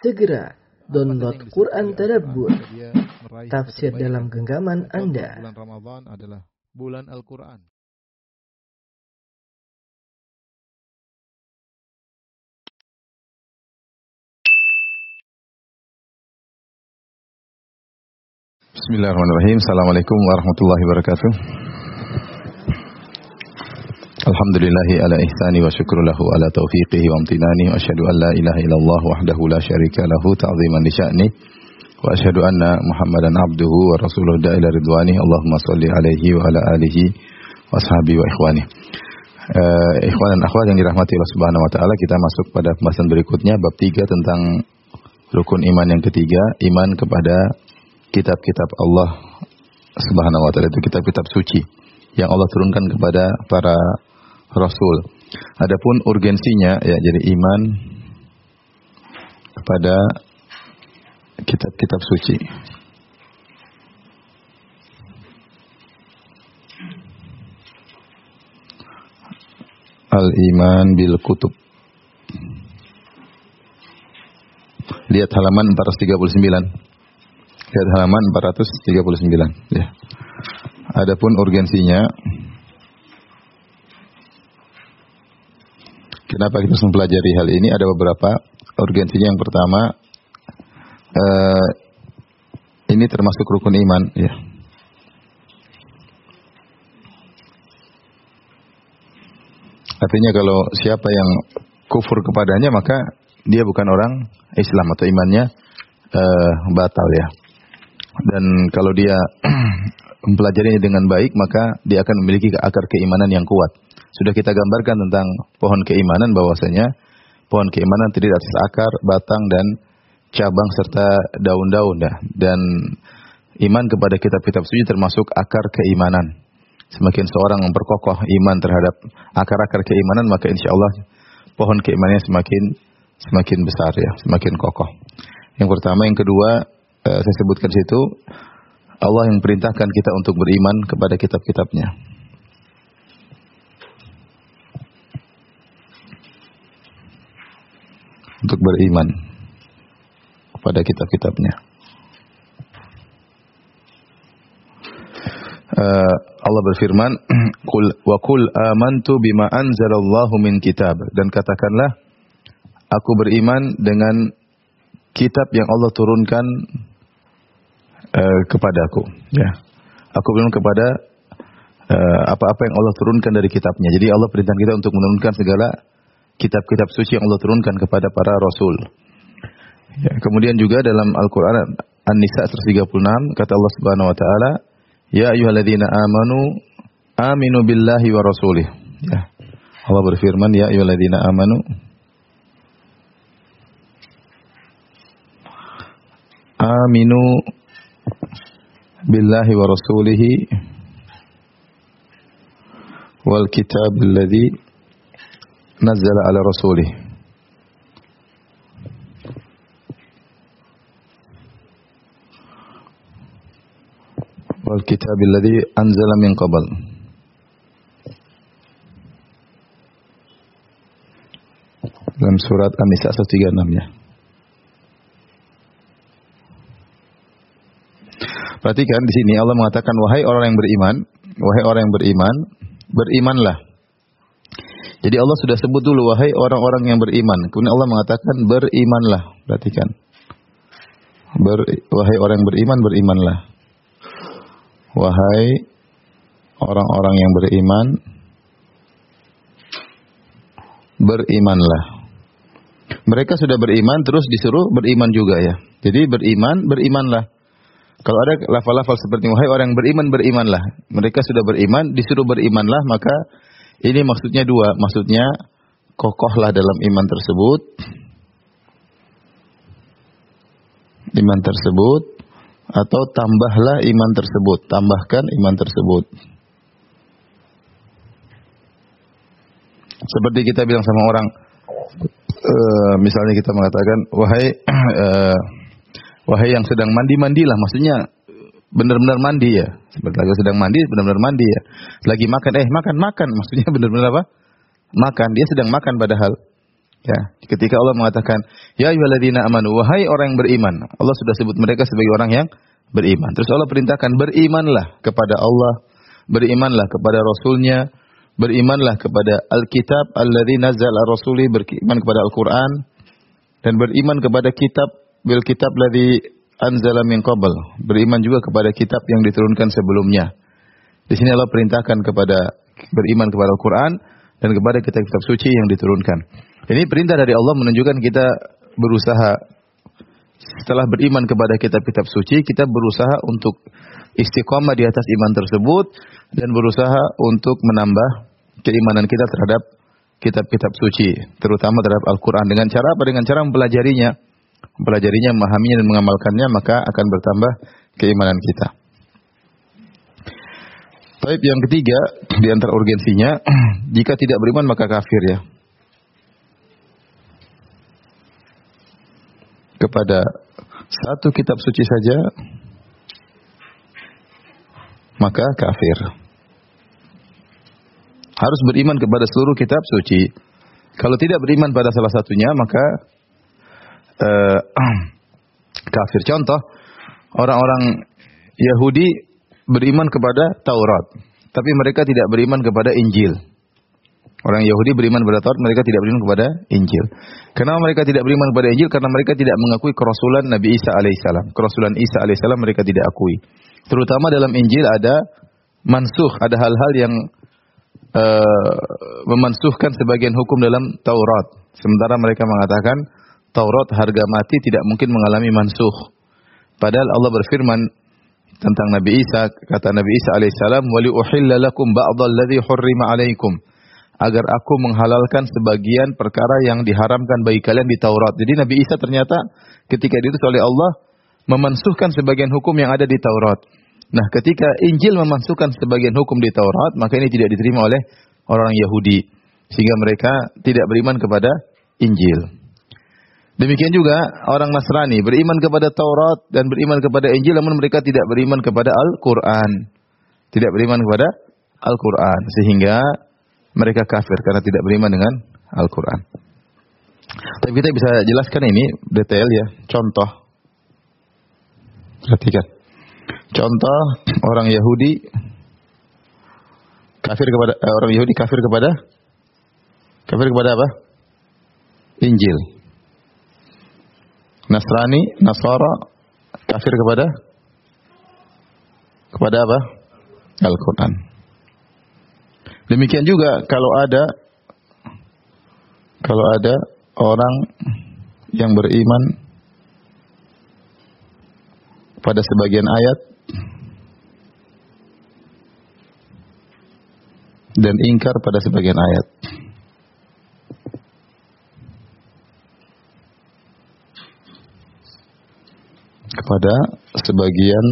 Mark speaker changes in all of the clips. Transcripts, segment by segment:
Speaker 1: Segera download
Speaker 2: Apa saja yang
Speaker 1: Quran
Speaker 2: disebut oleh
Speaker 1: Tadabbur,
Speaker 2: Al-Quran, dia meraih
Speaker 1: tafsir
Speaker 2: kebaikan.
Speaker 1: dalam genggaman
Speaker 2: Contoh,
Speaker 1: Anda.
Speaker 2: bulan Ramadan adalah bulan Al-Quran.
Speaker 3: Bismillahirrahmanirrahim. Assalamualaikum warahmatullahi wabarakatuh. Alhamdulillahi ala ihsani wa syukru lahu ala taufiqihi wa amtinani wa asyhadu an la ilaha illallah wahdahu la syarika lahu ta'ziman li sya'ni wa asyhadu anna Muhammadan abduhu wa rasuluhu da'ila ridwani. Allahumma shalli alaihi wa ala alihi wa ashabihi wa ikhwani. Ikhwan dan akhwat yang dirahmati Allah Subhanahu wa taala, kita masuk pada pembahasan berikutnya, bab 3 tentang rukun iman yang ketiga, iman kepada kitab-kitab Allah Subhanahu wa taala, itu kitab-kitab suci yang Allah turunkan kepada para rasul. Adapun urgensinya ya, jadi iman kepada kitab-kitab suci. Al-iman bil kutub. Lihat halaman 439. Lihat halaman 439 ya. Adapun urgensinya, kenapa kita harus mempelajari hal ini? Ada beberapa urgensinya. Yang pertama, ini termasuk rukun iman ya. Artinya kalau siapa yang kufur kepadanya, maka dia bukan orang Islam atau imannya batal ya. Dan kalau dia mempelajarinya dengan baik, maka dia akan memiliki akar keimanan yang kuat. Sudah kita gambarkan tentang pohon keimanan, bahwasanya pohon keimanan terdiri atas akar, batang, dan cabang serta daun-daun. Dan iman kepada kitab-kitab suci termasuk akar keimanan. Semakin seorang memperkokoh iman terhadap akar-akar keimanan, maka insya Allah pohon keimanannya semakin besar ya, semakin kokoh. Yang pertama, yang kedua, saya sebutkan situ, Allah yang perintahkan kita untuk beriman kepada kitab-kitabnya. Untuk beriman kepada kitab-kitabnya. Allah berfirman, wa qul amantu bima anzalallahu min kitab, dan katakanlah, aku beriman dengan kitab yang Allah turunkan kepadaku ya. Aku beriman kepada apa-apa yang Allah turunkan dari kitabnya. Jadi Allah perintah kita untuk menurunkan segala kitab-kitab suci yang Allah turunkan kepada para rasul ya. Kemudian juga dalam Al-Quran An-Nisa 136 kata Allah Subhanahu wa taala, ya ayyuhalladzina amanu aminu billahi wa rasulih ya. Allah berfirman, ya ayyuhalladzina amanu aminu billahi wa rasulihi wal kitab alladhi nazzala ala rasulih. Wal kitab alladhi anzala min qabl. Dalam surat An-Nisa 136 ya. Perhatikan di sini Allah mengatakan, wahai orang yang beriman, wahai orang yang beriman, berimanlah. Jadi Allah sudah sebut dulu, wahai orang-orang yang beriman. Kemudian Allah mengatakan, berimanlah. Perhatikan. Wahai orang yang beriman, berimanlah. Wahai orang-orang yang beriman, berimanlah. Mereka sudah beriman, terus disuruh beriman juga ya. Jadi beriman, berimanlah. Kalau ada lafal-lafal seperti wahai orang yang beriman, berimanlah. Mereka sudah beriman, disuruh berimanlah, maka ini maksudnya dua. Maksudnya kokohlah dalam iman tersebut. Iman tersebut. Atau tambahlah iman tersebut. Tambahkan iman tersebut. Seperti kita bilang sama orang, misalnya kita mengatakan, wahai yang sedang mandi, mandilah. Maksudnya benar-benar mandi ya. Seperti lagi sedang mandi, benar-benar mandi ya. Lagi makan, makan. Maksudnya benar-benar apa? Makan. Dia sedang makan padahal. Ya, ketika Allah mengatakan, "Ya ayyuhalladzina amanu," wahai orang yang beriman. Allah sudah sebut mereka sebagai orang yang beriman. Terus Allah perintahkan, berimanlah kepada Allah, berimanlah kepada Rasul-Nya, berimanlah kepada Alkitab alladzi nazzala rasuli, beriman kepada Al-Qur'an, dan beriman kepada bil kitab ladzi anzala min qabl. Beriman juga kepada kitab yang diturunkan sebelumnya. Di sini Allah perintahkan kepada beriman kepada Al-Qur'an dan kepada kitab-kitab suci yang diturunkan. Ini perintah dari Allah menunjukkan kita berusaha setelah beriman kepada kitab-kitab suci, kita berusaha untuk istiqamah di atas iman tersebut dan berusaha untuk menambah keimanan kita terhadap kitab-kitab suci, terutama terhadap Al-Qur'an. Dengan cara apa? Dengan cara mempelajarinya, memahaminya dan mengamalkannya, maka akan bertambah keimanan kita. Baik, yang ketiga di antara urgensinya, jika tidak beriman maka kafir ya. Kepada satu kitab suci saja maka kafir. Harus beriman kepada seluruh kitab suci. Kalau tidak beriman pada salah satunya maka kafir. Contoh, orang-orang Yahudi beriman kepada Taurat, tapi mereka tidak beriman kepada Injil. Orang Yahudi beriman kepada Taurat, mereka tidak beriman kepada Injil. Kenapa mereka tidak beriman kepada Injil? Karena mereka tidak mengakui kerasulan Nabi Isa alaihissalam. Kerasulan Isa alaihissalam mereka tidak akui. Terutama dalam Injil ada mansukh, ada hal-hal yang memansuhkan sebagian hukum dalam Taurat. Sementara mereka mengatakan Taurat harga mati tidak mungkin mengalami mansukh. Padahal Allah berfirman tentang Nabi Isa, kata Nabi Isa alaihissalam, "Wa li uhilla lakum ba'dalladzi hurrima 'alaikum." Agar aku menghalalkan sebagian perkara yang diharamkan bagi kalian di Taurat. Jadi Nabi Isa ternyata ketika diutus oleh Allah memansuhkan sebagian hukum yang ada di Taurat. Nah, ketika Injil memansuhkan sebagian hukum di Taurat, maka ini tidak diterima oleh orang Yahudi, sehingga mereka tidak beriman kepada Injil. Demikian juga orang Nasrani beriman kepada Taurat dan beriman kepada Injil, namun mereka tidak beriman kepada Al-Quran. Tidak beriman kepada Al-Quran, sehingga mereka kafir karena tidak beriman dengan Al-Quran. Tapi kita bisa jelaskan ini detail ya. Contoh, perhatikan. Contoh orang Yahudi kafir kepada apa? Injil. Nasara kafir kepada apa? Al-Quran. Demikian juga kalau ada orang yang beriman pada sebagian ayat dan ingkar pada sebagian ayat. Kepada sebagian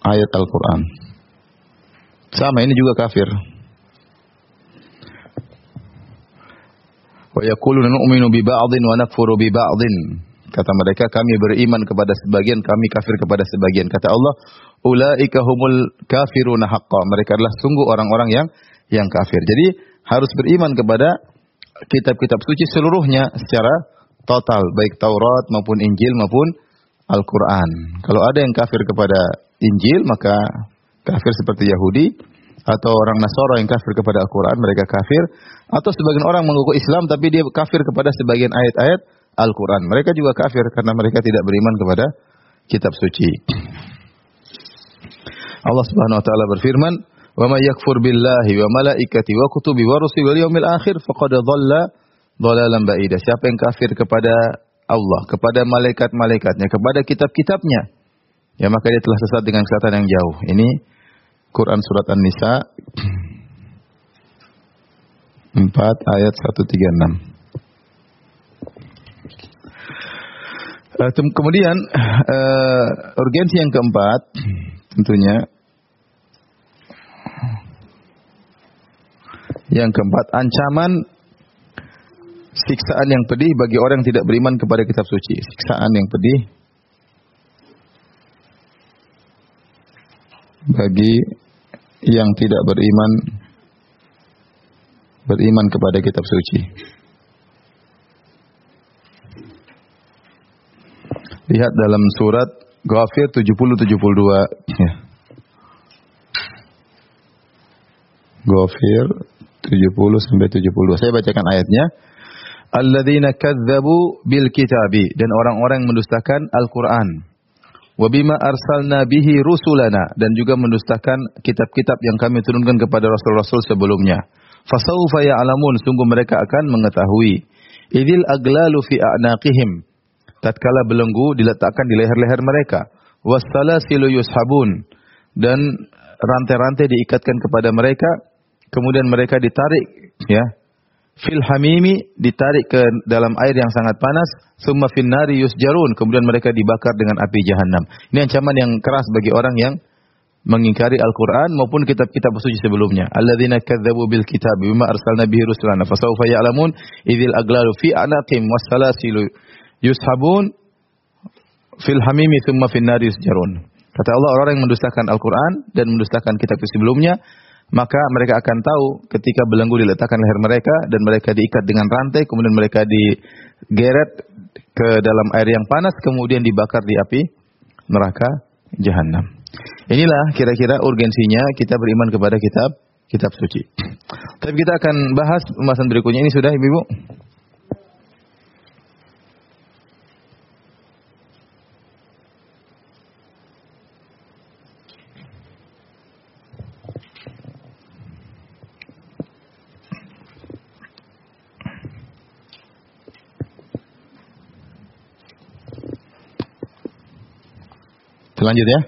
Speaker 3: ayat Al-Quran. Sama, ini juga kafir. Wa yaquluna nu'minu bi ba'dhin wa nakfuru bi ba'dhin. Kata mereka, kami beriman kepada sebagian, kami kafir kepada sebagian. Kata Allah, ulaika humul kafiruna haqqan. Mereka adalah sungguh orang-orang yang kafir. Jadi harus beriman kepada kitab-kitab suci seluruhnya secara total, baik Taurat maupun Injil maupun Al-Quran. Kalau ada yang kafir kepada Injil, maka kafir seperti Yahudi, atau orang Nasara yang kafir kepada Al-Quran, mereka kafir. Atau sebagian orang mengaku Islam, tapi dia kafir kepada sebagian ayat-ayat Al-Quran. Mereka juga kafir karena mereka tidak beriman kepada kitab suci. Allah Subhanahu wa taala berfirman, "Wa may yakfur billahi wa malaikatihi wa kutubihi wa rusulihi wal yawmil akhir faqad dhalla dhalalan ba'ida." Siapa yang kafir kepada Allah, kepada malaikat-malaikatnya, kepada kitab-kitabnya, ya maka dia telah sesat dengan kesesatan yang jauh. Ini Quran surat An-Nisa 4 ayat 136. Kemudian urgensi yang keempat tentunya ancaman siksaan yang pedih bagi orang yang tidak beriman kepada kitab suci. Siksaan yang pedih bagi yang tidak beriman kepada kitab suci. Lihat dalam surat Ghafir 70-72. Ya. Ghafir 70-72. Saya bacakan ayatnya. Alladzina kadzdzabu bil kitabi, dan orang-orang yang mendustakan Al-Qur'an. Wa bima arsalna bihi rusulana, dan juga mendustakan kitab-kitab yang kami turunkan kepada rasul-rasul sebelumnya. Fasawfa ya'lamun, sungguh mereka akan mengetahui. Idzil aglalu fi a'naqihim, tatkala belenggu diletakkan di leher-leher mereka. Wassalasilu yushabun, dan rantai-rantai diikatkan kepada mereka, kemudian mereka ditarik, ya. Fil hamimi, ditarik ke dalam air yang sangat panas. Summa fin nari yusjarun, kemudian mereka dibakar dengan api jahanam. Ini ancaman yang keras bagi orang yang mengingkari Al-Quran maupun kitab-kitab suci sebelumnya. Alladzina kadzdzabu bil kitab bima arsalna bihi rusulana fasawfa ya'lamun idzil aglalu fi a'naqihim wassalasilu yushabun fil hamimi thumma fin nari yusjarun. Kata Allah, orang yang mendustakan Al-Quran dan mendustakan kitab sebelumnya, maka mereka akan tahu ketika belenggu diletakkan leher mereka dan mereka diikat dengan rantai, kemudian mereka digeret ke dalam air yang panas, kemudian dibakar di api neraka jahanam. Inilah kira-kira urgensinya kita beriman kepada kitab suci. Tapi kita akan bahas pembahasan berikutnya. Ini sudah, Ibu-ibu? Lanjut ya.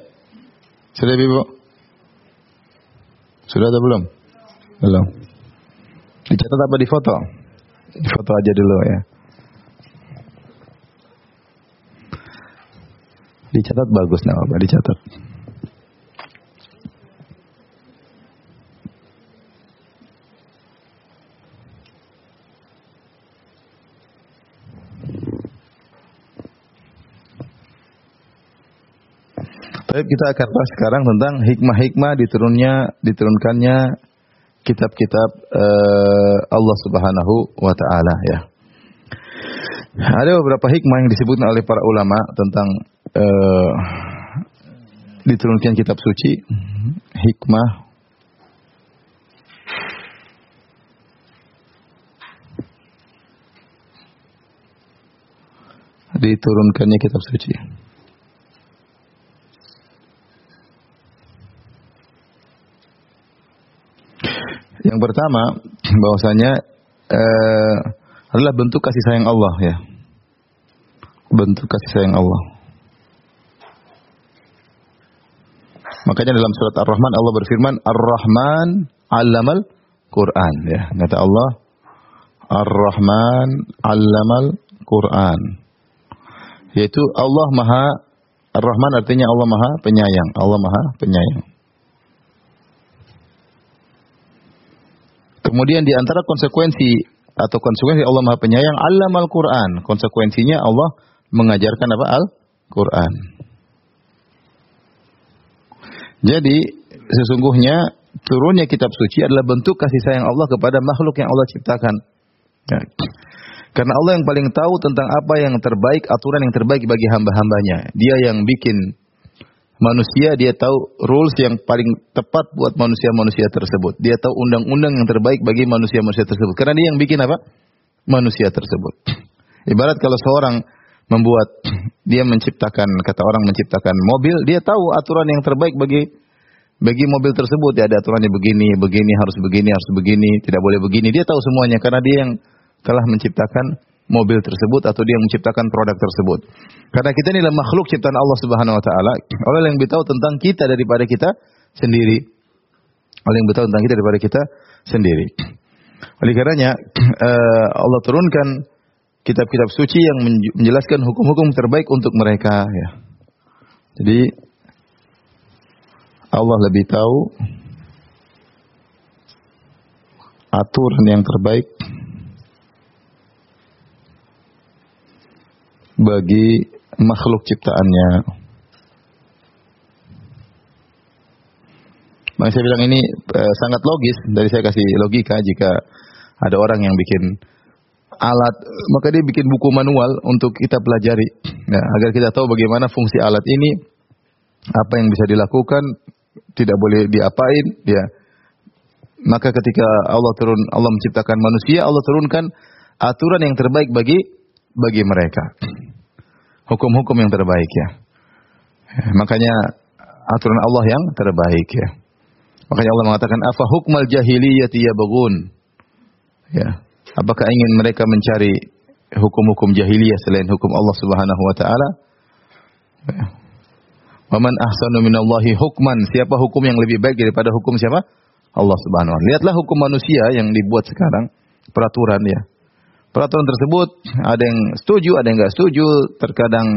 Speaker 3: Sudah, Ibu? Sudah atau belum? Belum. Dicatat apa difoto? Difoto aja dulu ya. Dicatat bagus, enggak apa-apa, dicatat. Baik, kita akan bahas sekarang tentang hikmah-hikmah diturunkannya kitab-kitab Allah Subhanahu wa taala ya. Ada beberapa hikmah yang disebutkan oleh para ulama tentang diturunkan kitab suci. Hikmah diturunkannya kitab suci. Yang pertama, bahwasanya adalah bentuk kasih sayang Allah ya. Bentuk kasih sayang Allah. Makanya dalam surat Ar-Rahman Allah berfirman, Ar-Rahman 'allamal Qur'an ya. Kata Allah, Ar-Rahman 'allamal Qur'an. Yaitu Allah Maha Ar-Rahman, artinya Allah Maha Penyayang. Allah Maha Penyayang. Kemudian di antara konsekuensi Allah Maha Penyayang, 'allamal Qur'an. Konsekuensinya Allah mengajarkan apa? Al-Qur'an. Jadi sesungguhnya turunnya kitab suci adalah bentuk kasih sayang Allah kepada makhluk yang Allah ciptakan. Ya. Karena Allah yang paling tahu tentang apa yang terbaik, aturan yang terbaik bagi hamba-hambanya. Dia yang bikin manusia, dia tahu rules yang paling tepat buat manusia-manusia tersebut. Dia tahu undang-undang yang terbaik bagi manusia-manusia tersebut. Karena dia yang bikin apa? Manusia tersebut. Ibarat kalau seorang dia menciptakan, kata orang menciptakan mobil, dia tahu aturan yang terbaik bagi mobil tersebut. Dia ada aturannya begini, harus begini, tidak boleh begini. Dia tahu semuanya karena dia yang telah menciptakan mobil tersebut atau dia yang menciptakan produk tersebut. Karena kita ini adalah makhluk ciptaan Allah Subhanahu wa taala, Allah yang lebih tahu tentang kita daripada kita sendiri. Allah yang lebih tahu tentang kita daripada kita sendiri. Oleh karenanya Allah turunkan kitab-kitab suci yang menjelaskan hukum-hukum terbaik untuk mereka ya. Jadi Allah lebih tahu aturan yang terbaik bagi makhluk ciptaannya. Maka saya bilang ini sangat logis, dari saya kasih logika. Jika ada orang yang bikin alat, maka dia bikin buku manual untuk kita pelajari. Ya, agar kita tahu bagaimana fungsi alat ini, apa yang bisa dilakukan, tidak boleh diapain, ya. Maka ketika Allah menciptakan manusia, Allah turunkan aturan yang terbaik bagi mereka. Hukum-hukum yang terbaik, ya. Makanya aturan Allah yang terbaik, ya. Makanya Allah mengatakan afa hukmal jahiliyati yabghun. Ya. Apakah ingin mereka mencari hukum-hukum jahiliyah selain hukum Allah Subhanahu wa taala? Ya. Wa man ahsanu minallahi hukman. Siapa hukum yang lebih baik daripada hukum siapa? Allah Subhanahu wa taala. Lihatlah hukum manusia yang dibuat sekarang, peraturan, ya. Peraturan tersebut ada yang setuju, ada yang enggak setuju, terkadang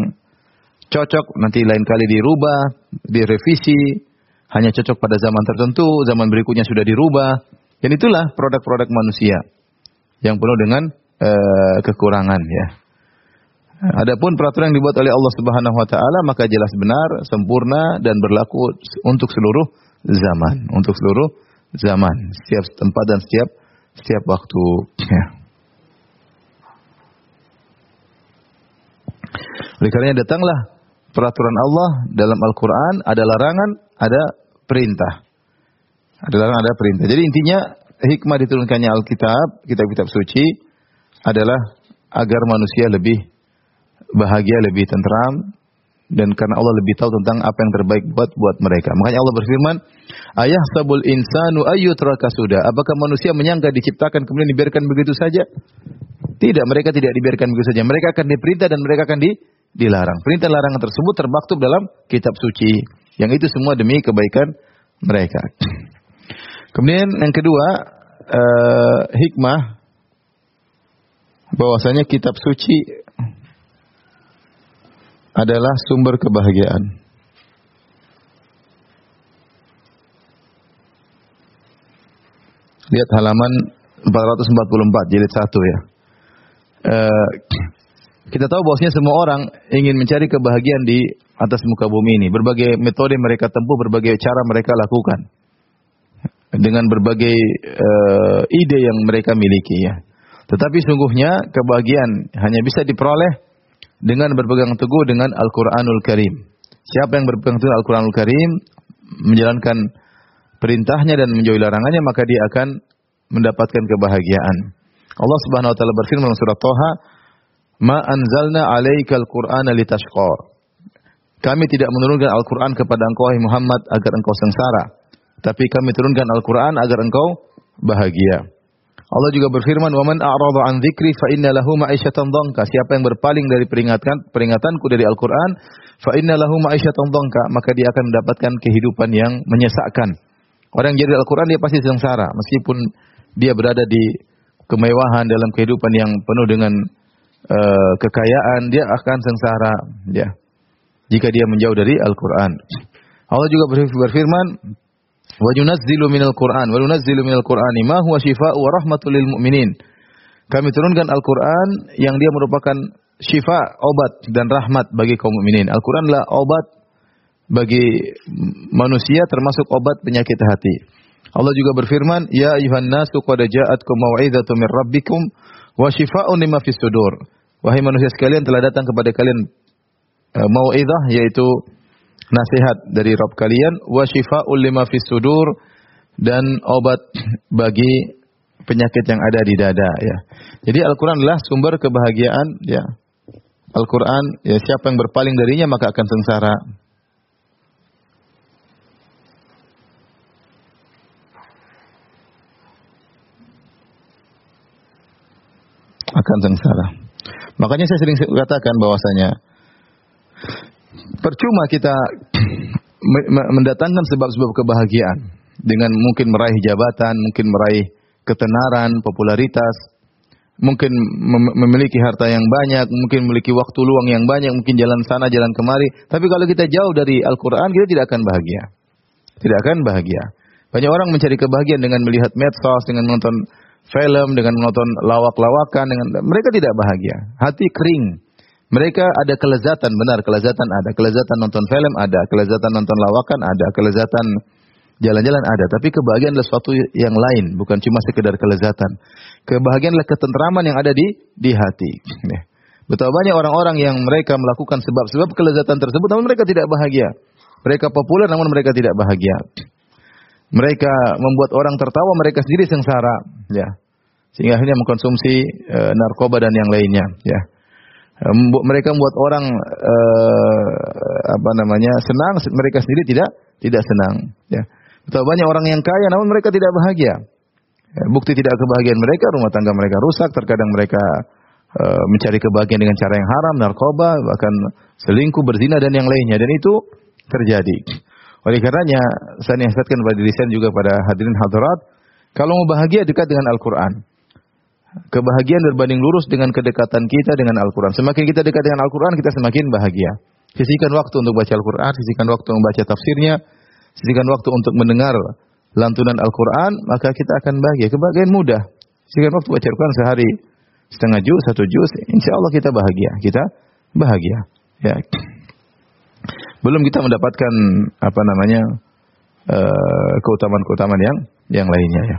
Speaker 3: cocok, nanti lain kali dirubah, direvisi, hanya cocok pada zaman tertentu, zaman berikutnya sudah dirubah. Dan itulah produk-produk manusia yang penuh dengan kekurangan, ya. Adapun peraturan yang dibuat oleh Allah Subhanahu wa taala maka jelas benar, sempurna dan berlaku untuk seluruh zaman, setiap tempat dan setiap waktu, ya. Oleh karenanya datanglah peraturan Allah dalam Al-Quran, ada larangan, ada perintah. Ada larangan, ada perintah. Jadi intinya hikmah diturunkannya Alkitab, kitab-kitab suci adalah agar manusia lebih bahagia, lebih tentram, dan karena Allah lebih tahu tentang apa yang terbaik buat mereka. Makanya Allah berfirman, ayahsabul insanu ayyutraka suda. Apakah manusia menyangka diciptakan kemudian dibiarkan begitu saja? Tidak, mereka tidak dibiarkan begitu saja. Mereka akan diperintah dan mereka akan dilarang. Perintah larangan tersebut termaktub dalam kitab suci. Yang itu semua demi kebaikan mereka. Kemudian yang kedua, hikmah bahwasanya kitab suci adalah sumber kebahagiaan. Lihat halaman 444 jilid 1, ya. Kita tahu bahwasanya semua orang ingin mencari kebahagiaan di atas muka bumi ini. Berbagai metode mereka tempuh, berbagai cara mereka lakukan. Dengan berbagai ide yang mereka miliki, ya. Tetapi sungguhnya kebahagiaan hanya bisa diperoleh dengan berpegang teguh dengan Al-Quranul Karim. Siapa yang berpegang teguh Al-Quranul Karim, menjalankan perintahnya dan menjauhi larangannya, maka dia akan mendapatkan kebahagiaan. Allah Subhanahu wa taala berfirman dalam surah Thaha, "Ma anzalna 'alaikal Qur'ana litashqa." Kami tidak menurunkan Al-Qur'an kepada engkau wahai Muhammad agar engkau sengsara, tapi kami turunkan Al-Qur'an agar engkau bahagia. Allah juga berfirman, "Wa man a'rada 'an dzikri fa inna lahu ma'isyatan dhanka." Siapa yang berpaling dari peringatanku dari Al-Qur'an, fa inna lahu ma'isyatan dhanka, maka dia akan mendapatkan kehidupan yang menyesakkan. Orang yang jadi Al-Qur'an dia pasti sengsara, meskipun dia berada di kemewahan dalam kehidupan yang penuh dengan kekayaan, dia akan sengsara, ya, jika dia menjauh dari Al-Quran. Allah juga berfirman, wa yunazzilu minal Qur'an, wa yunazzilu minal Qur'ani ma huwa shifaa'u wa rahmatul lil mu'minin. Kami turunkan Al-Quran yang dia merupakan syifa, obat dan rahmat bagi kaum mukminin. Al-Quran adalah obat bagi manusia, termasuk obat penyakit hati. Allah juga berfirman, ya ayuhan nasu qad ja'atkum mau'izatun mir rabbikum wa shifaa'un lima fis sudur. Wahai manusia sekalian, telah datang kepada kalian mau'izah, yaitu nasihat dari Rabb kalian, wa shifaa'un lima fis sudur, dan obat bagi penyakit yang ada di dada, ya. Jadi Al-Qur'an adalah sumber kebahagiaan, ya. Al-Qur'an, ya, siapa yang berpaling darinya maka akan sengsara. Akan sengsara. Makanya saya sering katakan bahwasanya percuma kita mendatangkan sebab-sebab kebahagiaan dengan mungkin meraih jabatan, mungkin meraih ketenaran, popularitas, mungkin memiliki harta yang banyak, mungkin memiliki waktu luang yang banyak, mungkin jalan sana jalan kemari. Tapi kalau kita jauh dari Al-Quran, kita tidak akan bahagia. Tidak akan bahagia. Banyak orang mencari kebahagiaan dengan melihat medsos, dengan menonton film, dengan menonton lawak-lawakan, mereka tidak bahagia. Hati kering. Mereka ada kelezatan, benar, kelezatan ada. Kelezatan nonton film ada, kelezatan nonton lawakan ada, kelezatan jalan-jalan ada. Tapi kebahagiaan adalah sesuatu yang lain, bukan cuma sekedar kelezatan. Kebahagiaan adalah ketentraman yang ada di hati. Betapa banyak orang-orang yang mereka melakukan sebab-sebab kelezatan tersebut namun mereka tidak bahagia. Mereka populer namun mereka tidak bahagia. Mereka membuat orang tertawa, mereka sendiri sengsara, ya. Sehingga akhirnya mengkonsumsi narkoba dan yang lainnya, ya. Mereka membuat orang senang, mereka sendiri tidak senang, ya. Betapa banyak orang yang kaya namun mereka tidak bahagia. Ya, bukti tidak kebahagiaan mereka, rumah tangga mereka rusak, terkadang mereka mencari kebahagiaan dengan cara yang haram, narkoba, bahkan selingkuh, berzina dan yang lainnya, dan itu terjadi. Oleh karenanya saya nasihatkan pada diri saya juga pada hadirin hadirat, kalau mau bahagia dekat dengan Al-Qur'an. Kebahagiaan berbanding lurus dengan kedekatan kita dengan Al-Qur'an. Semakin kita dekat dengan Al-Qur'an, kita semakin bahagia. Sisihkan waktu untuk baca Al-Qur'an, sisihkan waktu untuk membaca tafsirnya, sisihkan waktu untuk mendengar lantunan Al-Qur'an, maka kita akan bahagia. Kebahagiaan mudah. Sisihkan waktu baca Al-Qur'an sehari, setengah juz, 1 juz, insyaallah kita bahagia. Kita bahagia. Ya. Belum kita mendapatkan keutamaan-keutamaan yang lainnya, ya.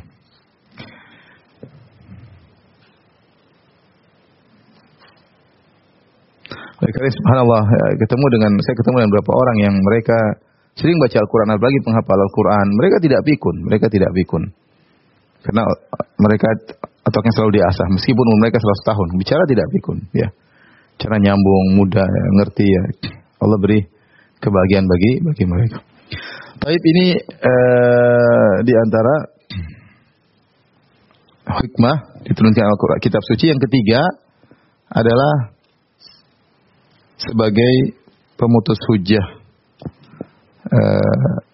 Speaker 3: Karena subhanallah, saya ketemu dengan beberapa orang yang mereka sering baca Al-Quran, apalagi penghafal Al-Quran. Mereka tidak pikun. Karena mereka otaknya selalu diasah, meskipun umur mereka 100 tahun, bicara tidak pikun, ya. Cara nyambung, mudah, ya, ngerti, ya. Allah beri kebahagiaan bagi mereka. Taib ini di antara hikmah diturunkan Al-Quran, kitab suci. Yang ketiga adalah sebagai pemutus hujjah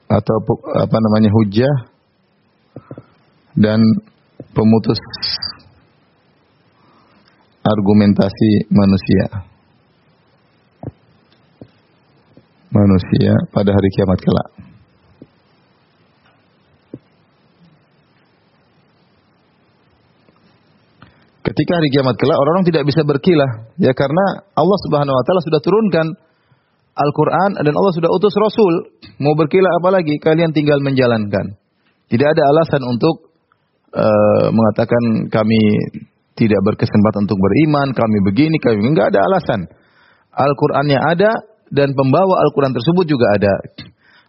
Speaker 3: atau hujjah dan pemutus argumentasi manusia pada hari kiamat kelak. Ketika hari kiamat kelak orang-orang tidak bisa berkilah, ya, karena Allah Subhanahu wa taala sudah turunkan Al-Qur'an dan Allah sudah utus Rasul. Mau berkilah apa lagi? Kalian tinggal menjalankan. Tidak ada alasan untuk mengatakan kami tidak berkesempatan untuk beriman, kami begini, kami enggak ada alasan. Al-Qur'annya ada dan pembawa Al-Qur'an tersebut juga ada.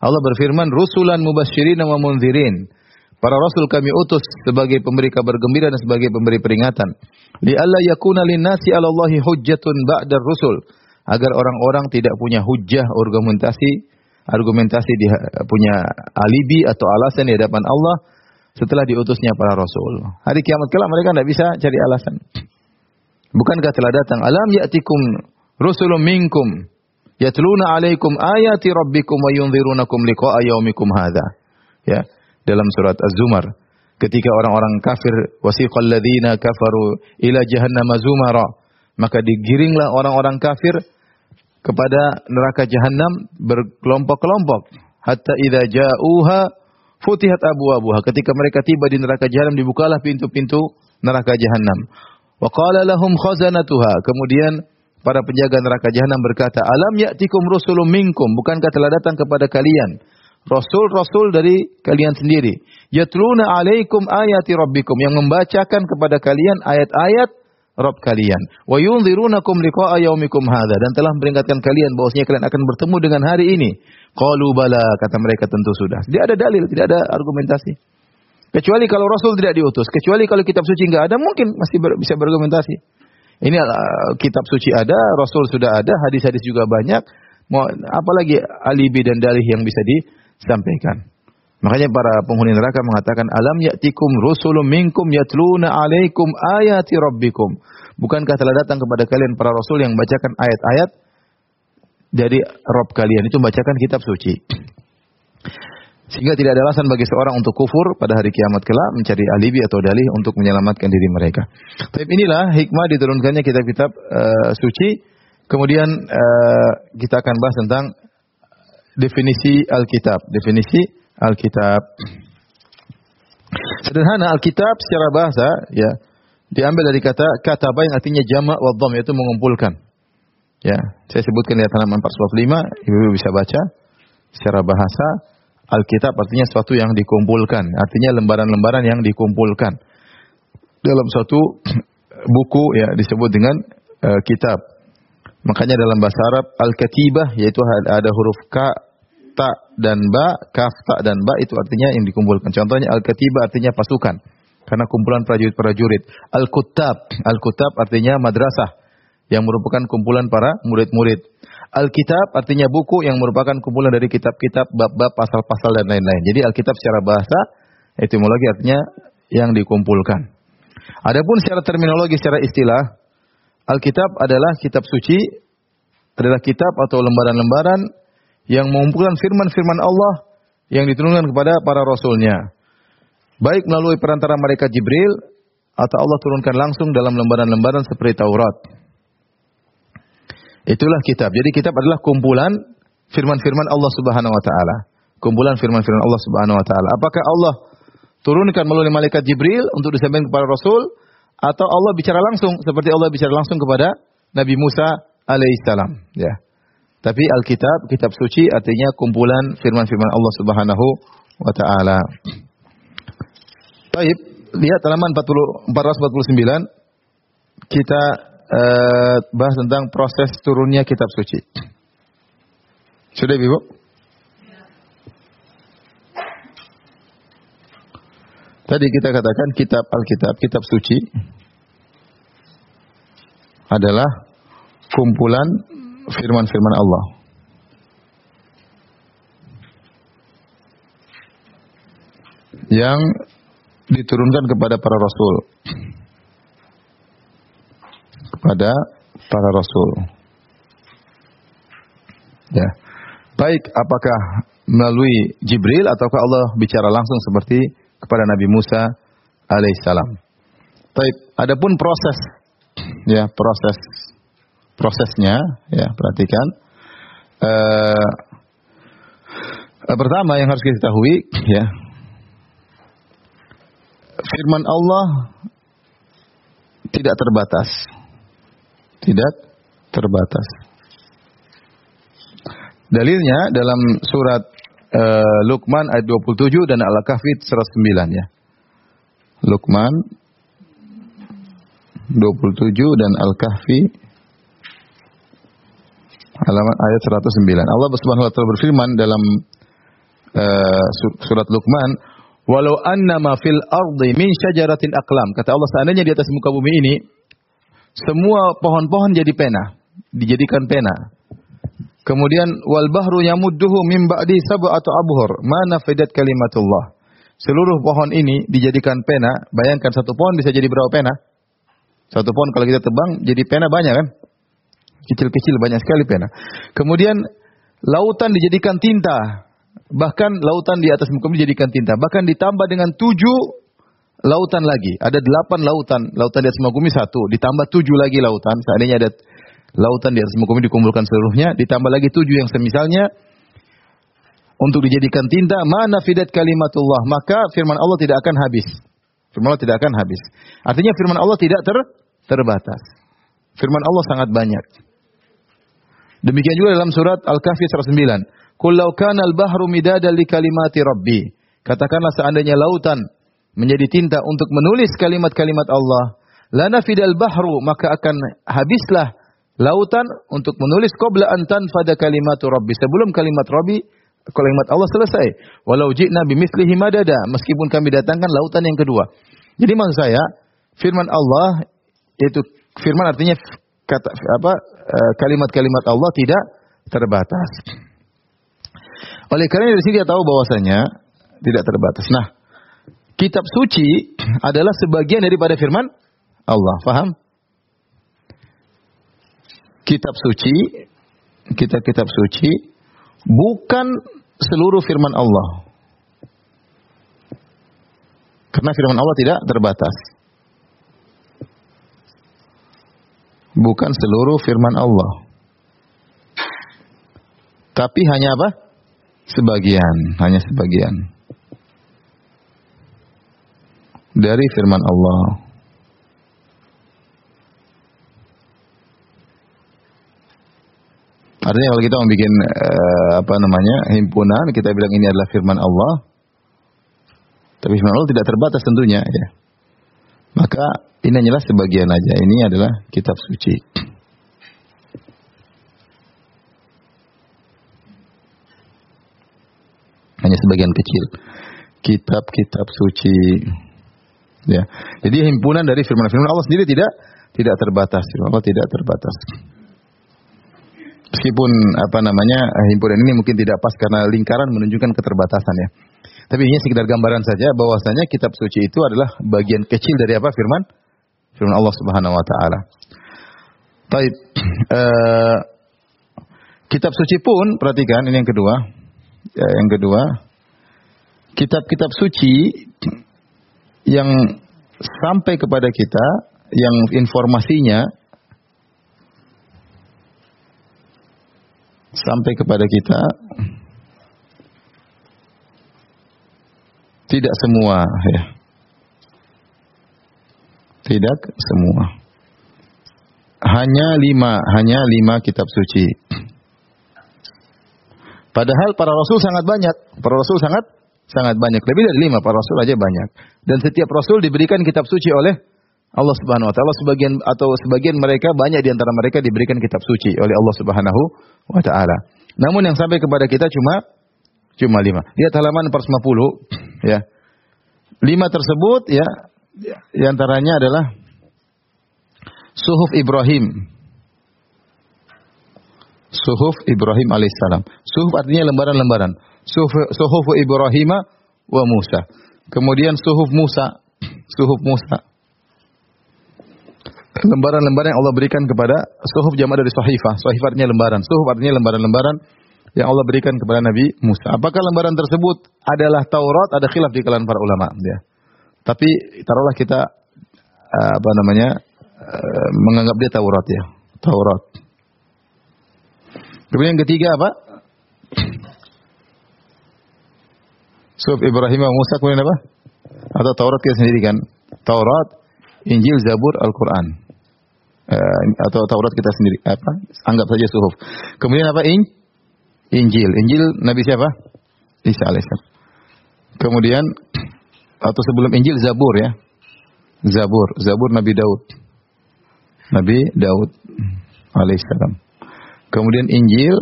Speaker 3: Allah berfirman, "Rusulan mubasysyirin wa mundzirin." Para rasul kami utus sebagai pemberi kabar gembira dan sebagai pemberi peringatan. Li'alla yakuna lin-nasi 'ala Allahi hujjatun ba'dar rusul. Agar orang-orang tidak punya hujjah, argumentasi punya alibi atau alasan di hadapan Allah setelah diutusnya para rasul. Hari kiamat kelak mereka tidak bisa cari alasan. Bukankah telah datang, alam ya'tikum rusulun minkum yatluna 'alaikum ayati rabbikum wa yunzirunakum liqa'a yaumikum hadza. Ya. Dalam surat Az-Zumar, ketika orang-orang kafir, wasiqal ladzina kafaru ila jahannama zumara, maka digiringlah orang-orang kafir kepada neraka jahanam berkelompok-kelompok, hatta idza ja'uha futihat abwabuha. Ketika mereka tiba di neraka jahanam, dibukalah pintu-pintu neraka jahanam. Wa qala lahum khazanatuha, kemudian para penjaga neraka jahanam berkata, alam ya'tikum rusulun minkum, bukankah telah datang kepada kalian rasul-rasul dari kalian sendiri, yatluna 'alaikum ayati rabbikum, yang membacakan kepada kalian ayat-ayat Rabb kalian, wa yunzirunakum liqa'a yaumikum hadza, dan telah memperingatkan kalian bahwasanya kalian akan bertemu dengan hari ini. Qalu bala, kata mereka tentu sudah. Tidak ada dalil, tidak ada argumentasi. Kecuali kalau rasul tidak diutus, kecuali kalau kitab suci enggak ada, mungkin masih bisa berargumentasi. Ini kitab suci ada, rasul sudah ada, hadis-hadis juga banyak. Mau apalagi alibi dan dalih yang bisa disampaikan. Makanya para penghuni neraka mengatakan, alam ya'tikum rusulun minkum yatluna 'alaikum ayati rabbikum. Bukankah telah datang kepada kalian para rasul yang membacakan ayat-ayat dari Rabb kalian, itu membacakan kitab suci. Sehingga tidak ada alasan bagi seorang untuk kufur pada hari kiamat kelak, mencari alibi atau dalih untuk menyelamatkan diri mereka. Tapi inilah hikmah diturunkannya kitab-kitab suci. Kemudian kita akan bahas tentang definisi Alkitab. Definisi Alkitab. Sederhana, Alkitab secara bahasa ya diambil dari kata kataba yang artinya jama' wa dhamm, yaitu mengumpulkan. Ya, saya sebutkan di halaman 445, ibu-ibu bisa baca. Secara bahasa Alkitab artinya sesuatu yang dikumpulkan, artinya lembaran-lembaran yang dikumpulkan dalam suatu buku, ya disebut dengan kitab. Makanya dalam bahasa Arab al-katibah yaitu ada huruf ka, ta dan ba, kaf, ta dan ba itu artinya yang dikumpulkan. Contohnya al-katibah artinya pasukan karena kumpulan prajurit-prajurit. Al-kutab artinya madrasah yang merupakan kumpulan para murid-murid. Al-kitab artinya buku yang merupakan kumpulan dari kitab-kitab, bab-bab, pasal-pasal dan lain-lain. Jadi al-kitab secara bahasa etimologi artinya yang dikumpulkan. Adapun secara terminologi, secara istilah, Alkitab adalah kitab suci, adalah kitab atau lembaran-lembaran yang mengumpulkan firman-firman Allah yang diturunkan kepada para rasulnya. Baik melalui perantara malaikat Jibril atau Allah turunkan langsung dalam lembaran-lembaran seperti Taurat. Itulah kitab. Jadi kitab adalah kumpulan firman-firman Allah Subhanahu wa taala. Kumpulan firman-firman Allah Subhanahu wa taala. Apakah Allah turunkan melalui malaikat Jibril untuk disampaikan kepada Rasul, atau Allah bicara langsung seperti Allah bicara langsung kepada Nabi Musa alaihissalam, ya. Tapi Alkitab, kitab suci artinya kumpulan firman-firman Allah Subhanahu wa taala. Baik, lihat halaman 449 kita bahas tentang proses turunnya kitab suci. Sudah Ibu? Tadi kita katakan kitab Alkitab, kitab suci adalah kumpulan firman-firman Allah. Yang diturunkan kepada para rasul. Kepada para rasul. Ya. Baik apakah melalui Jibril ataukah Allah bicara langsung seperti kepada Nabi Musa alaihissalam. Baik, adapun proses, ya prosesnya, ya perhatikan. Pertama yang harus kita ketahui, ya, firman Allah tidak terbatas, Dalilnya dalam surat Luqman ayat 27 dan Al-Kahfi 109 ya. Luqman 27 dan Al-Kahfi halaman ayat 109. Allah Subhanahu wa taala berfirman dalam surat Luqman, "Walau anna ma fil ardi min syajaratin aqlam." Kata Allah, seandainya di atas muka bumi ini semua pohon-pohon jadi pena, dijadikan pena. Kemudian wal bahru yamudduhu min ba'di sab'ati abhur, ma nafidat kalimatullah. Seluruh pohon ini dijadikan pena, bayangkan satu pohon bisa jadi berapa pena? Satu pohon kalau kita tebang jadi pena banyak kan? Kecil-kecil banyak sekali pena. Kemudian lautan dijadikan tinta. Bahkan lautan di atas muka bumi dijadikan tinta. Bahkan ditambah dengan 7 lautan lagi. Ada 8 lautan. Lautan di atas muka bumi 1. Ditambah 7 lagi lautan. Seandainya ada lautan di atas muka bumi dikumpulkan seluruhnya, ditambah lagi 7 yang semisalnya untuk dijadikan tinta, mana fidat kalimatullah, maka firman Allah tidak akan habis. Firman Allah tidak akan habis. Artinya firman Allah tidak terbatas. Firman Allah sangat banyak. Demikian juga dalam surat Al-Kahfi 109. Qul law kana al-bahru midadan li kalimati rabbi. Katakanlah seandainya lautan menjadi tinta untuk menulis kalimat-kalimat Allah, lana fidal bahru, maka akan habislah lautan untuk menulis qabla an tanfada kalimatu rabbi, sebelum kalimat rabbi, kalimat Allah selesai. Walau ji'na bimithlihi madada, meskipun kami datangkan lautan yang kedua. Jadi maksud saya, firman Allah itu firman artinya kalimat-kalimat Allah tidak terbatas. Oleh karena di sini kita tahu bahwasanya tidak terbatas. Nah, kitab suci adalah sebagian daripada firman Allah, paham? Kitab suci bukan seluruh firman Allah. Karena firman Allah tidak terbatas. Bukan seluruh firman Allah. Tapi hanya apa? Hanya sebagian. Dari firman Allah. Artinya kalau kita mau bikin himpunan, kita bilang ini adalah firman Allah. Tapi firman Allah tidak terbatas tentunya, ya. Maka ini hanyalah sebagian aja. Ini adalah kitab suci. hanya sebagian kecil. Kitab-kitab suci. Ya. Jadi himpunan dari firman-firman Allah sendiri tidak terbatas. Allah tidak terbatas. Meskipun himpunan ini mungkin tidak pas karena lingkaran menunjukkan keterbatasan ya. Tapi ini sekedar gambaran saja bahwasanya kitab suci itu adalah bagian kecil dari firman Allah Subhanahu wa taala. Baik. Kitab suci pun perhatikan ini yang kedua. Ya, yang kedua, kitab-kitab suci yang sampai kepada kita yang informasinya sampai kepada kita tidak semua ya. Tidak semua. Hanya lima kitab suci. Padahal para rasul sangat banyak. Para rasul sangat banyak. Lebih dari 5 para rasul aja banyak. Dan setiap rasul diberikan kitab suci oleh Allah Subhanahu wa taala. Sebagian mereka, banyak di antara mereka diberikan kitab suci oleh Allah Subhanahu wa taala. Namun yang sampai kepada kita cuma 5. Lihat halaman 450 ya. 5 tersebut ya di antaranya adalah Suhuf Ibrahim. Suhuf Ibrahim alaihissalam. Suhuf artinya lembaran-lembaran. Suhuf Ibrahim wa Musa. Kemudian Suhuf Musa. Suhuf Musa. Lembaran-lembaran yang Allah berikan kepada Suhuf jamaah dari Sahifah. Sahifah artinya lembaran. Suhuf artinya lembaran-lembaran yang Allah berikan kepada Nabi Musa. Apakah lembaran tersebut adalah Taurat? Ada khilaf di kalangan para ulama. Ya. Tapi taruhlah kita menganggap dia Taurat ya. Taurat. Kemudian yang ketiga apa? Suhuf Ibrahim wa Musa, kemudian apa? Atau Taurat kita sendiri kan? Taurat, Injil, Zabur, Al-Quran. Atau Taurat kita sendiri. Apa? Anggap saja suhuf. Kemudian apa? Injil. Injil Nabi siapa? Isa alaihissalam. Kemudian atau sebelum Injil Zabur ya. Zabur Nabi Daud. Nabi Daud alaihissalam. Kemudian Injil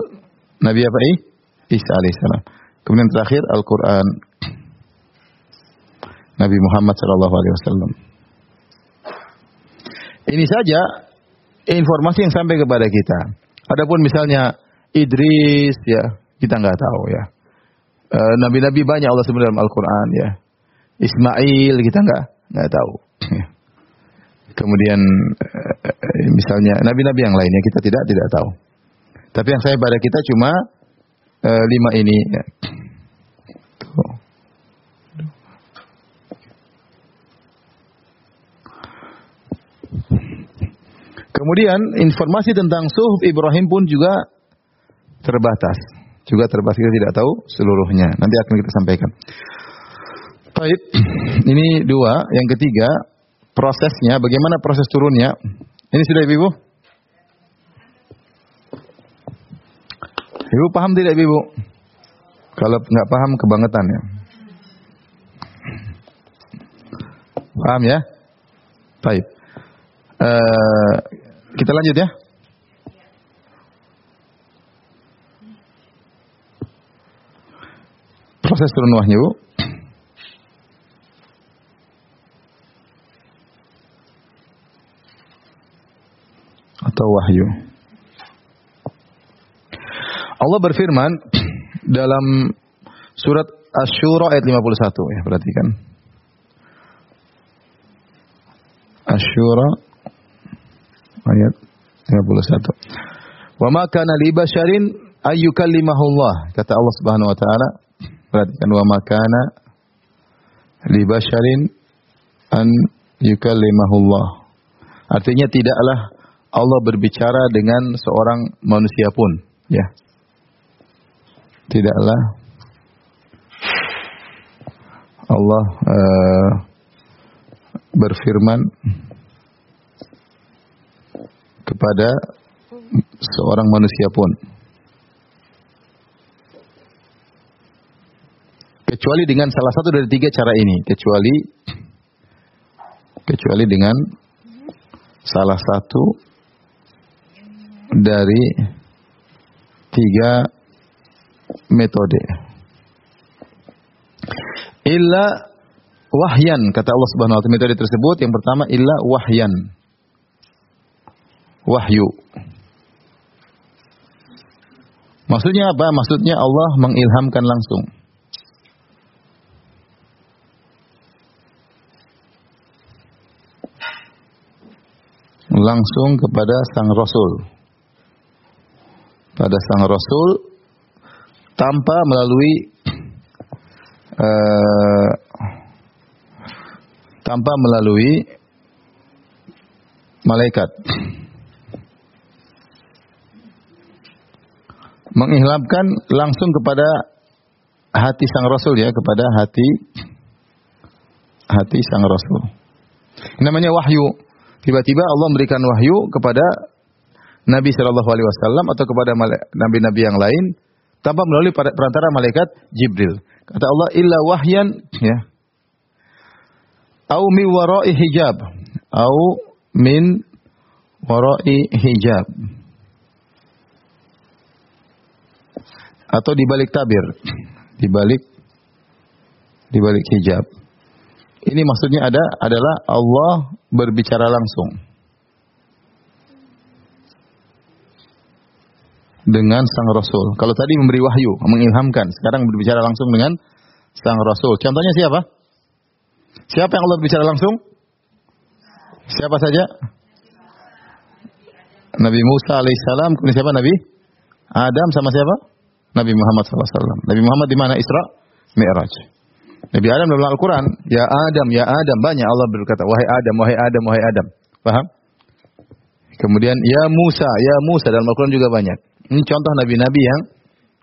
Speaker 3: Nabi apa? Isa alaihissalam. Kemudian terakhir Al-Quran Nabi Muhammad sallallahu alaihi wasallam. Ini saja informasi yang sampai kepada kita. Adapun misalnya Idris ya, kita nggak tahu ya. Nabi-nabi banyak Allah sebut dalam Al-Quran ya. Ismail kita nggak tahu. Kemudian misalnya nabi-nabi yang lainnya kita tidak tahu. Tapi yang saya pada kita cuma 5 ini. Ya. Kemudian informasi tentang Suhuf Ibrahim pun juga terbatas. Kita tidak tahu seluruhnya. Nanti akan kita sampaikan. Baik, ini 2. Yang ketiga, prosesnya, bagaimana proses turunnya. Ini sudah Ibu? Ibu paham tidak Ibu? Kalau nggak paham kebangetan ya. Paham ya? Baik. Kita lanjut ya. Proses turun wahyu. Atau wahyu. Allah berfirman dalam surat Asy-Syura ayat 51 ya, perhatikan. Asy-Syura ayat 51. Wa ma kana li basyarin ayyukallimahullah, kata Allah Subhanahu wa taala. Perhatikan, wa ma kana li basyarin an yukallimahullah. Artinya tidaklah Allah berbicara dengan seorang manusia pun, ya. Tidaklah Allah berfirman kepada seorang manusia pun, kecuali dengan salah satu dari 3 cara ini, kecuali dengan salah satu dari 3 metode. illa wahyan, kata Allah Subhanahu wa taala. Metode tersebut yang pertama illa wahyan. Wahyu. Maksudnya apa? Maksudnya Allah mengilhamkan langsung. Langsung kepada sang Rasul. Pada sang Rasul tanpa melalui malaikat. Mengilhamkan langsung kepada hati sang Rasul, ya, kepada hati sang Rasul. Ini namanya wahyu. Tiba-tiba Allah memberikan wahyu kepada Nabi Shallallahu Alaihi Wasallam atau kepada nabi-nabi yang lain tanpa melalui perantara malaikat Jibril. Kata Allah, illa wahyan, ya. Au min wara'i hijab, au min wara'i hijab, atau di balik tabir, di balik hijab. Ini maksudnya adalah Allah berbicara langsung dengan sang Rasul. Kalau tadi memberi wahyu, mengilhamkan, sekarang berbicara langsung dengan sang Rasul. Contohnya siapa? Siapa yang Allah berbicara langsung? Siapa saja? Nabi Musa alaihissalam. Kemudian siapa? Nabi Adam sama siapa? Nabi Muhammad SAW. Nabi Muhammad di mana? Isra, Mi'raj. Nabi Adam dalam Al-Quran, ya Adam, banyak Allah berkata, wahai Adam, wahai Adam, wahai Adam. Paham? Kemudian, ya Musa dalam Al-Quran juga banyak. Ini contoh nabi-nabi yang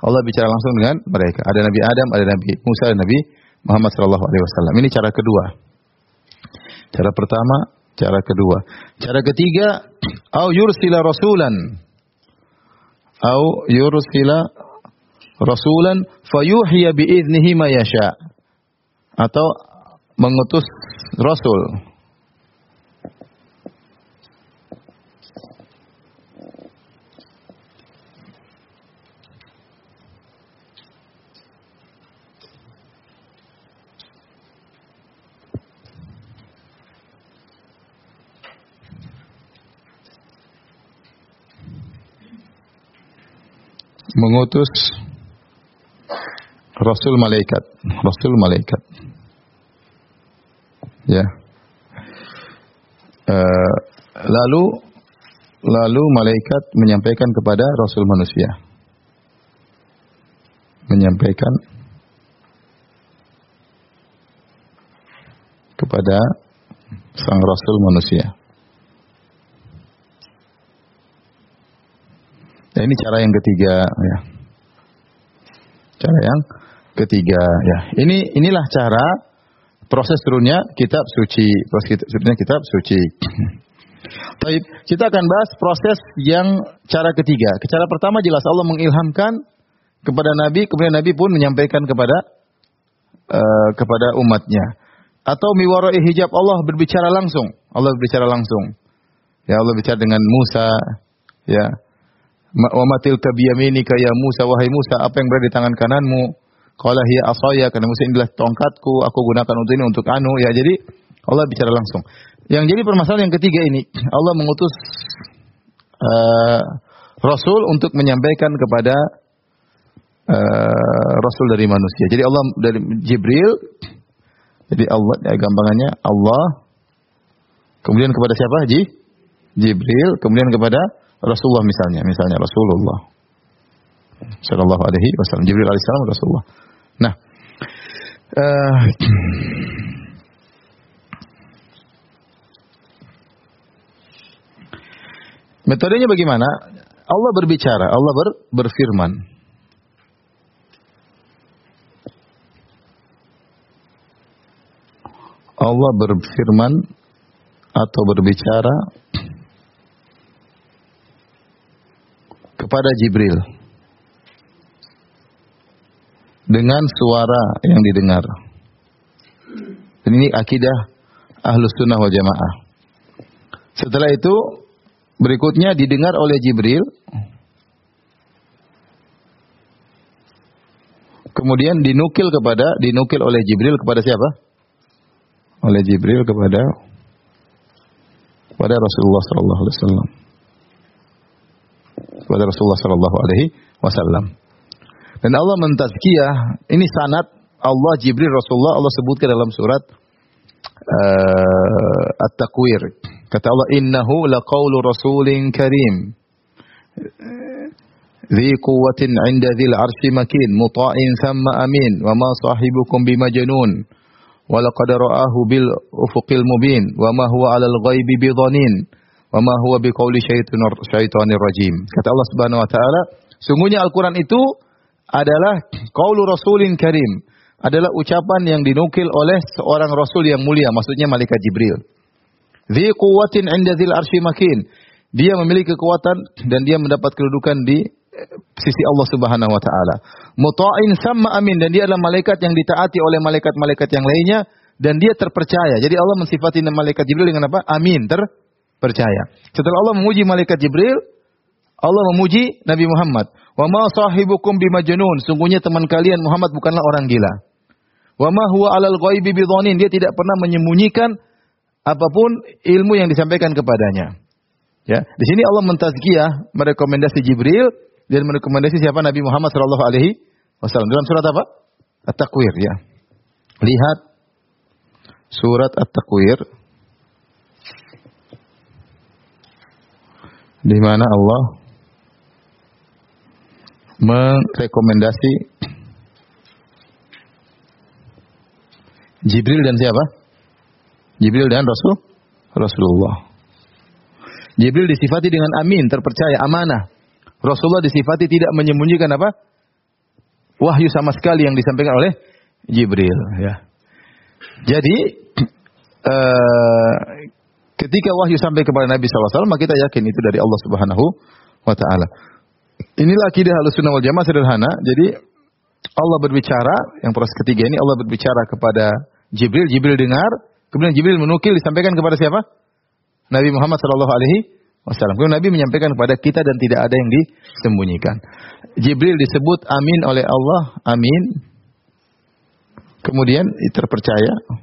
Speaker 3: Allah bicara langsung dengan mereka. Ada Nabi Adam, ada Nabi Musa, ada Nabi Muhammad SAW. Ini cara kedua. Cara pertama, cara kedua. Cara ketiga, au yursila rasulan fayuhiya bi'idnihi ma yasha. Atau mengutus Rasul. Mengutus Rasul malaikat. Ya. Lalu malaikat menyampaikan kepada Rasul manusia. Menyampaikan kepada sang Rasul manusia. Ya, ini cara yang ketiga, ya. Cara yang ketiga, ya. Inilah cara proses turunnya kitab suci. Proses turunnya kitab suci. Baik, kita akan bahas proses yang cara ketiga. Cara pertama jelas Allah mengilhamkan kepada Nabi, kemudian Nabi pun menyampaikan kepada umatnya. Atau miwarai hijab, Allah berbicara langsung. Ya, Allah bicara dengan Musa, ya. Wa matil kabiyaminika ya Musa, wahai Musa, apa yang berada di tangan kananmu? Qala hiya asaya, karena Musa inilah tongkatku, aku gunakan untuk ini, untuk anu. Ya, jadi Allah bicara langsung. Yang jadi permasalahan yang ketiga ini, Allah mengutus Rasul untuk menyampaikan kepada Rasul dari manusia. Jadi Allah dari Jibril, jadi Allah, ya, gampangannya Allah, kemudian kepada siapa? Jibril, kemudian kepada Rasulullah misalnya Rasulullah sallallahu alaihi wasallam, Jibril alaihissalam, Rasulullah. Nah, metodenya bagaimana? Allah berbicara, Allah berfirman. Allah berfirman atau berbicara kepada Jibril dengan suara yang didengar. Dan ini akidah Ahlus Sunnah wal Jamaah. Setelah itu berikutnya didengar oleh Jibril Kemudian dinukil oleh Jibril kepada siapa? Oleh Jibril kepada Rasulullah sallallahu alaihi wasallam. Kepada Rasulullah sallallahu alaihi wasallam. Dan Allah mentazkiyah, ini sanad Allah Jibril Rasulullah Allah sebutkan dalam surat At-Takwir. Kata Allah, innahu laqaulu rasulin karim. Dhi quwwatin 'inda dzil 'arsy makin, muta'in thumma amin, wa ma sahibukum bimajnun. Wa laqad ra'ahu bil ufuqil mubin, wa ma huwa 'alal ghaibi bidhanin, wa ma huwa biqauli syaitanir rajim. Kata Allah Subhanahu wa taala, sungguhnya Al-Qur'an itu adalah qaulu rasulin karim, adalah ucapan yang dinukil oleh seorang rasul yang mulia, maksudnya malaikat Jibril. Dzi quwwatin 'inda dzil 'arsy makin. Dia memiliki kekuatan dan dia mendapat kedudukan di sisi Allah Subhanahu wa taala. Muta'in samma amin, dan dia adalah malaikat yang ditaati oleh malaikat-malaikat yang lainnya dan dia terpercaya. Jadi Allah mensifati malaikat Jibril dengan apa? Amin, terpercaya. Setelah Allah memuji malaikat Jibril, Allah memuji Nabi Muhammad. Wa ma sahibukum bimajnun, sungguhnya teman kalian Muhammad bukanlah orang gila. Wa ma huwa 'alal ghaibi bidhanin, dia tidak pernah menyembunyikan apapun ilmu yang disampaikan kepadanya. Ya, di sini Allah mentazkiyah, merekomendasi Jibril dan merekomendasi siapa? Nabi Muhammad sallallahu alaihi wasallam. Dalam surat apa? At-Takwir, ya. Lihat surat At-Takwir di mana Allah merekomendasi Jibril dan siapa? Jibril dan Rasulullah. Jibril disifati dengan amin, terpercaya, amanah. Rasulullah disifati tidak menyembunyikan apa? Wahyu sama sekali yang disampaikan oleh Jibril. Ya. Jadi, ketika wahyu sampai kepada Nabi SAW, maka kita yakin itu dari Allah Subhanahu wa Ta'ala. Inilah akidah Ahlussunnah wal Jamaah sederhana. Jadi, Allah berbicara, yang proses ketiga ini, Allah berbicara kepada Jibril, Jibril dengar, kemudian Jibril menukil, disampaikan kepada siapa? Nabi Muhammad sallallahu alaihi wasallam. Kemudian Nabi menyampaikan kepada kita dan tidak ada yang disembunyikan. Jibril disebut amin oleh Allah, amin. Kemudian terpercaya.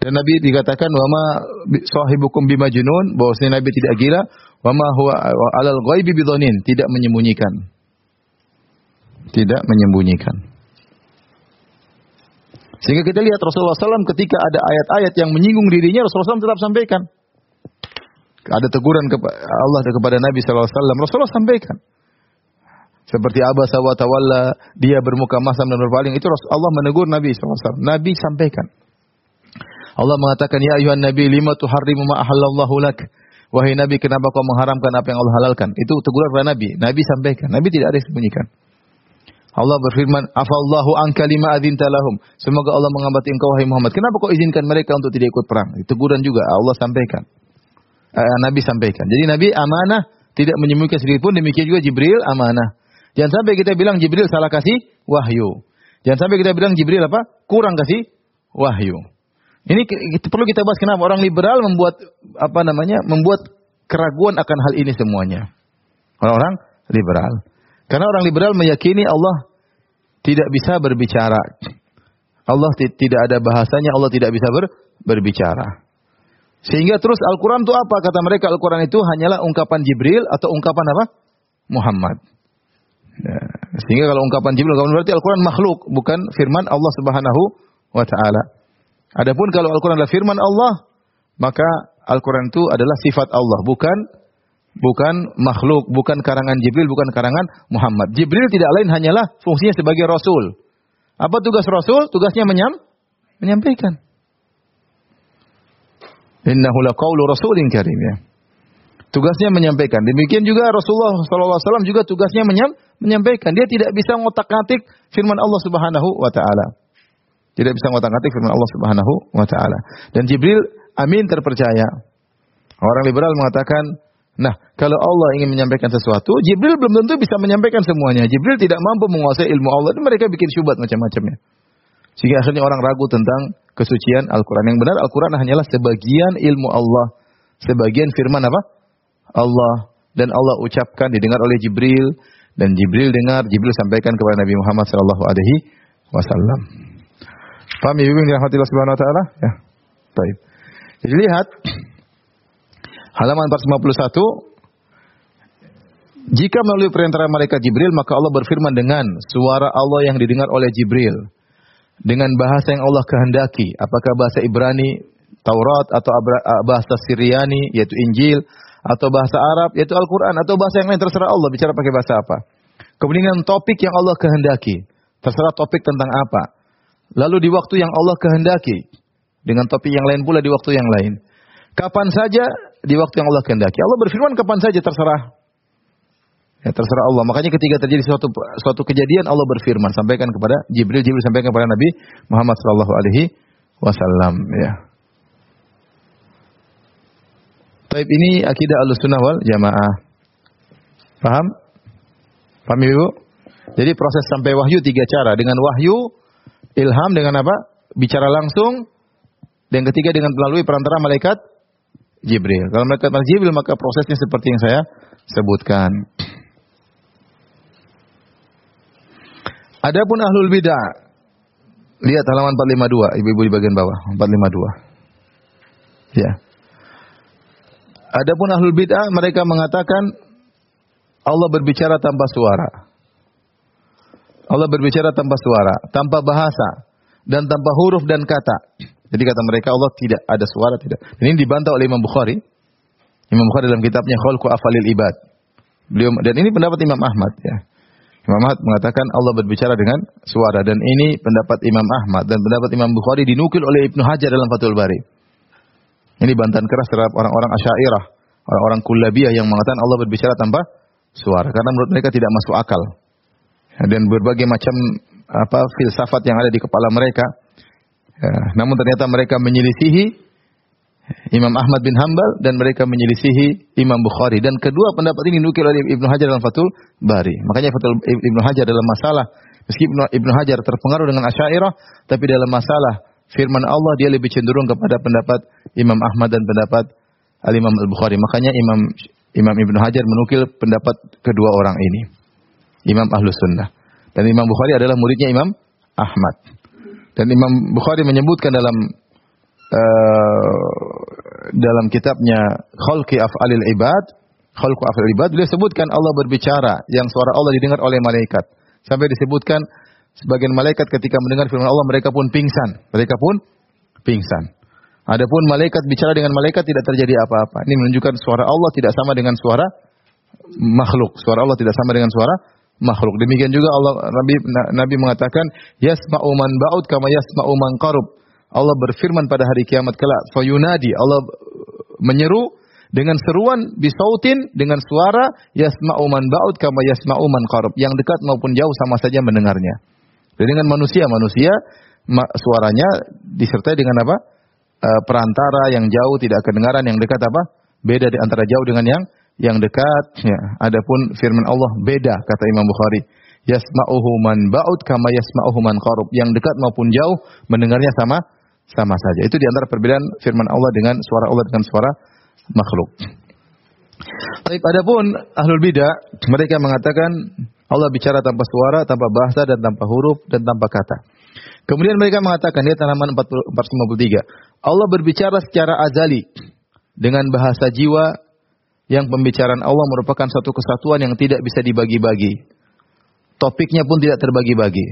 Speaker 3: Dan Nabi dikatakan wa ma sahibukum bimajnun, bahwasanya Nabi tidak gila, wa ma huwa 'alal ghaibi bidhanin, tidak menyembunyikan. Tidak menyembunyikan. Sehingga kita lihat Rasulullah SAW ketika ada ayat-ayat yang menyinggung dirinya, Rasulullah SAW tetap sampaikan. Ada teguran Allah kepada Nabi SAW, Rasulullah sampaikan. Seperti abasa wa tawalla, dia bermuka masam dan berpaling, itu Allah menegur Nabi SAW. Nabi sampaikan. Allah mengatakan, ya ayuhan Nabi, lima tuharrimu ma ahallallahu lak. Wahai Nabi, kenapa kau mengharamkan apa yang Allah halalkan? Itu teguran kepada Nabi. Nabi sampaikan. Nabi tidak ada yang sembunyikan. Allah berfirman, afallahu anka lima adzinta lahum. Semoga Allah mengampuni engkau wahai Muhammad. Kenapa kau izinkan mereka untuk tidak ikut perang? Teguran juga Allah sampaikan. Nabi sampaikan. Jadi Nabi amanah, tidak menyembunyikan sedikit pun. Demikian juga Jibril amanah. Jangan sampai kita bilang Jibril salah kasih wahyu. Jangan sampai kita bilang Jibril apa? Kurang kasih wahyu. Ini perlu kita bahas kenapa orang liberal membuat keraguan akan hal ini semuanya. Orang-orang liberal. Karena orang liberal meyakini Allah tidak bisa berbicara. Allah tidak ada bahasanya, Allah tidak bisa berbicara. Sehingga terus Al-Quran itu apa? Kata mereka Al-Quran itu hanyalah ungkapan Jibril atau ungkapan apa? Muhammad. Ya. Sehingga kalau ungkapan Jibril, berarti Al-Quran makhluk, bukan firman Allah Subhanahu wa Ta'ala. Adapun kalau Al-Quran adalah firman Allah, maka Al-Quran itu adalah sifat Allah, bukan makhluk, bukan karangan Jibril, bukan karangan Muhammad. Jibril tidak lain hanyalah fungsinya sebagai Rasul. Apa tugas Rasul? Tugasnya menyampaikan. Innahu laqaulu rasulin karim, ya. Tugasnya menyampaikan. Demikian juga Rasulullah SAW juga tugasnya menyampaikan. Dia tidak bisa ngotak-ngatik firman Allah Subhanahu wa Ta'ala. Tidak bisa ngotak-ngatik firman Allah Subhanahu wa Ta'ala. Dan Jibril amin, terpercaya. Orang liberal mengatakan, nah, kalau Allah ingin menyampaikan sesuatu, Jibril belum tentu bisa menyampaikan semuanya. Jibril tidak mampu menguasai ilmu Allah. Dan mereka bikin syubhat macam-macamnya. Sehingga akhirnya orang ragu tentang kesucian Al-Quran. Yang benar, Al-Quran hanyalah sebagian ilmu Allah. Sebagian firman apa? Allah. Dan Allah ucapkan, didengar oleh Jibril. dan Jibril dengar, Jibril sampaikan kepada Nabi Muhammad sallallahu alaihi wasallam. Paham ya, Ibu yang dirahmati Allah Subhanahu wa taala? Ya. Baik. Jadi lihat halaman 451. Jika melalui perantara malaikat Jibril, maka Allah berfirman dengan suara Allah yang didengar oleh Jibril, dengan bahasa yang Allah kehendaki, apakah bahasa Ibrani, Taurat, atau bahasa Syriani, yaitu Injil, atau bahasa Arab, yaitu Al-Quran, atau bahasa yang lain, terserah Allah bicara pakai bahasa apa. Kemudian topik yang Allah kehendaki, terserah topik tentang apa. Lalu di waktu yang Allah kehendaki, dengan topik yang lain pula di waktu yang lain. Kapan saja di waktu yang Allah kehendaki. Allah berfirman kapan saja, terserah. Ya, terserah Allah. Makanya ketika terjadi suatu kejadian, Allah berfirman, sampaikan kepada Jibril, Jibril sampaikan kepada Nabi Muhammad sallallahu alaihi wasallam. Ya. Taib, ini akidah Ahlussunnah wal Jamaah. Paham? Paham Ibu? Jadi proses sampai wahyu 3 cara. Dengan wahyu, ilham dengan apa? Bicara langsung. Dan ketiga dengan melalui perantara malaikat Jibril. Kalau malaikat Jibril maka prosesnya seperti yang saya sebutkan. Adapun ahlul bid'ah, lihat halaman 452, ibu-ibu di bagian bawah, 452. Ya. Adapun ahlul bid'ah, mereka mengatakan Allah berbicara tanpa suara. Allah berbicara tanpa suara, tanpa bahasa, dan tanpa huruf dan kata. Jadi kata mereka Allah tidak ada suara, tidak. Dan ini dibantah oleh Imam Bukhari. Imam Bukhari dalam kitabnya Khalqu Afalil Ibad. Beliau, dan ini pendapat Imam Ahmad, ya. Imam Ahmad mengatakan Allah berbicara dengan suara, dan ini pendapat Imam Ahmad dan pendapat Imam Bukhari dinukil oleh Ibnu Hajar dalam Fathul Bari. Ini bantahan keras terhadap orang-orang Asy'ariyah, orang-orang Kullabiyah yang mengatakan Allah berbicara tanpa suara karena menurut mereka tidak masuk akal. Dan berbagai macam filsafat yang ada di kepala mereka. Ya, namun ternyata mereka menyelisihi Imam Ahmad bin Hanbal dan mereka menyelisihi Imam Bukhari, dan kedua pendapat ini dinukil oleh Ibnu Hajar dalam Fathul Bari. Makanya Ibnu Hajar dalam masalah, meskipun Ibnu Hajar terpengaruh dengan Asy'ariyah, tapi dalam masalah firman Allah dia lebih cenderung kepada pendapat Imam Ahmad dan pendapat Al-Imam Al-Bukhari. Makanya Imam Ibnu Hajar menukil pendapat kedua orang ini, Imam Ahlus Sunnah. Dan Imam Bukhari adalah muridnya Imam Ahmad. Dan Imam Bukhari menyebutkan dalam kitabnya Khalqu Af'alil Ibad, beliau sebutkan Allah berbicara yang suara Allah didengar oleh malaikat. Sampai disebutkan sebagian malaikat ketika mendengar firman Allah mereka pun pingsan. Adapun malaikat bicara dengan malaikat tidak terjadi apa-apa. Ini menunjukkan suara Allah tidak sama dengan suara makhluk. Suara Allah tidak sama dengan suara makhluk. Demikian juga Nabi mengatakan yasma'u man ba'ud kama yasma'u man qarub. Allah berfirman pada hari kiamat kelak, fayunadi, Allah menyeru dengan seruan bisautin, dengan suara yasma'u man ba'ud kama yasma'u man qarab, yang dekat maupun jauh sama saja mendengarnya. Dan dengan manusia suaranya disertai dengan apa? Perantara yang jauh tidak kedengaran, yang dekat apa? Beda di antara jauh dengan yang dekat. Ya. Adapun firman Allah beda, kata Imam Bukhari. Yasma'uhu man ba'ud kama yasma'uhu man qarab, yang dekat maupun jauh mendengarnya sama saja. Itu di antara perbedaan firman Allah dengan suara Allah dengan suara makhluk. Baik, adapun ahlul bidah, mereka mengatakan Allah bicara tanpa suara, tanpa bahasa, dan tanpa huruf, dan tanpa kata. Kemudian mereka mengatakan, lihat halaman 453, Allah berbicara secara azali dengan bahasa jiwa, yang pembicaraan Allah merupakan satu kesatuan yang tidak bisa dibagi-bagi. Topiknya pun tidak terbagi-bagi,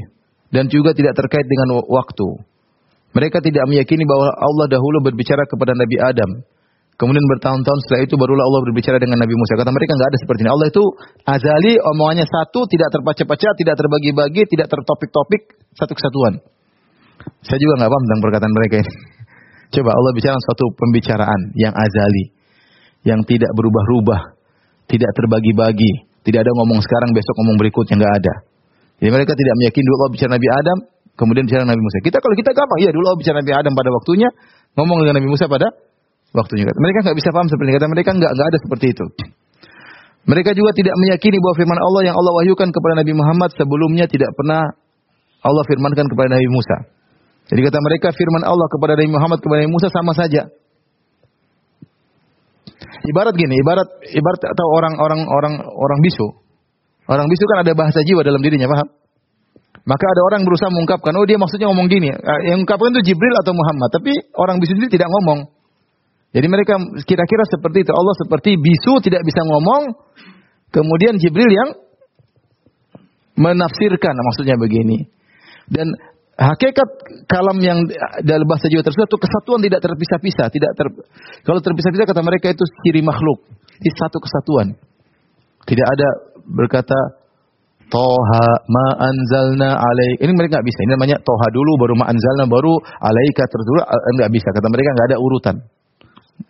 Speaker 3: dan juga tidak terkait dengan waktu. Mereka tidak meyakini bahwa Allah dahulu berbicara kepada Nabi Adam. Kemudian bertahun-tahun setelah itu barulah Allah berbicara dengan Nabi Musa. Kata mereka enggak ada seperti ini. Allah itu azali, omongannya satu, tidak terpecah-pecah, tidak terbagi-bagi, tidak tertopik-topik, satu kesatuan. Saya juga enggak paham tentang perkataan mereka ini. Coba Allah bicara suatu pembicaraan yang azali, yang tidak berubah-ubah, tidak terbagi-bagi, tidak ada ngomong sekarang besok ngomong berikutnya, enggak ada. Jadi mereka tidak meyakini dulu Allah bicara Nabi Adam, kemudian bicara Nabi Musa. Kalau kita gampang, ya dulu Allah bicara Nabi Adam pada waktunya, ngomong dengan Nabi Musa pada waktunya. Mereka enggak bisa paham seperti ini. Kata mereka enggak ada seperti itu. Mereka juga tidak meyakini bahwa firman Allah yang Allah wahyukan kepada Nabi Muhammad sebelumnya tidak pernah Allah firmankan kepada Nabi Musa. Jadi kata mereka firman Allah kepada Nabi Muhammad kepada Nabi Musa sama saja. Ibarat gini, ibarat atau orang bisu. Orang bisu kan ada bahasa jiwa dalam dirinya, paham? Maka ada orang berusaha mengungkapkan, oh dia maksudnya ngomong gini. Yang mengungkapkan itu Jibril atau Muhammad. Tapi orang bisu sendiri tidak ngomong. Jadi mereka kira-kira seperti itu. Allah seperti bisu tidak bisa ngomong. Kemudian Jibril yang menafsirkan, maksudnya begini. Dan hakikat kalam yang dalam bahasa jiwa tersebut itu kesatuan tidak terpisah-pisah. Kalau terpisah-pisah kata mereka itu ciri makhluk. Ini satu kesatuan. Tidak ada berkata Toha ma anzalna alaik. Ini mereka nggak bisa. Ini namanya Toha dulu, baru ma anzalna, baru alaika terus. Nggak bisa. Kata mereka nggak ada urutan.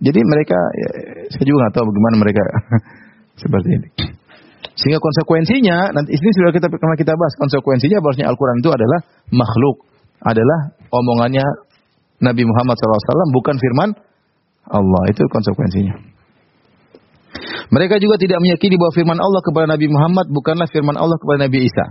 Speaker 3: Jadi mereka, ya, saya juga nggak tahu bagaimana mereka seperti ini. Sehingga konsekuensinya, nanti ini sudah pernah kita bahas. Konsekuensinya bahwasanya Al-Quran itu adalah makhluk, adalah omongannya Nabi Muhammad SAW, bukan firman Allah. Itu konsekuensinya. Mereka juga tidak meyakini bahwa firman Allah kepada Nabi Muhammad bukanlah firman Allah kepada Nabi Isa.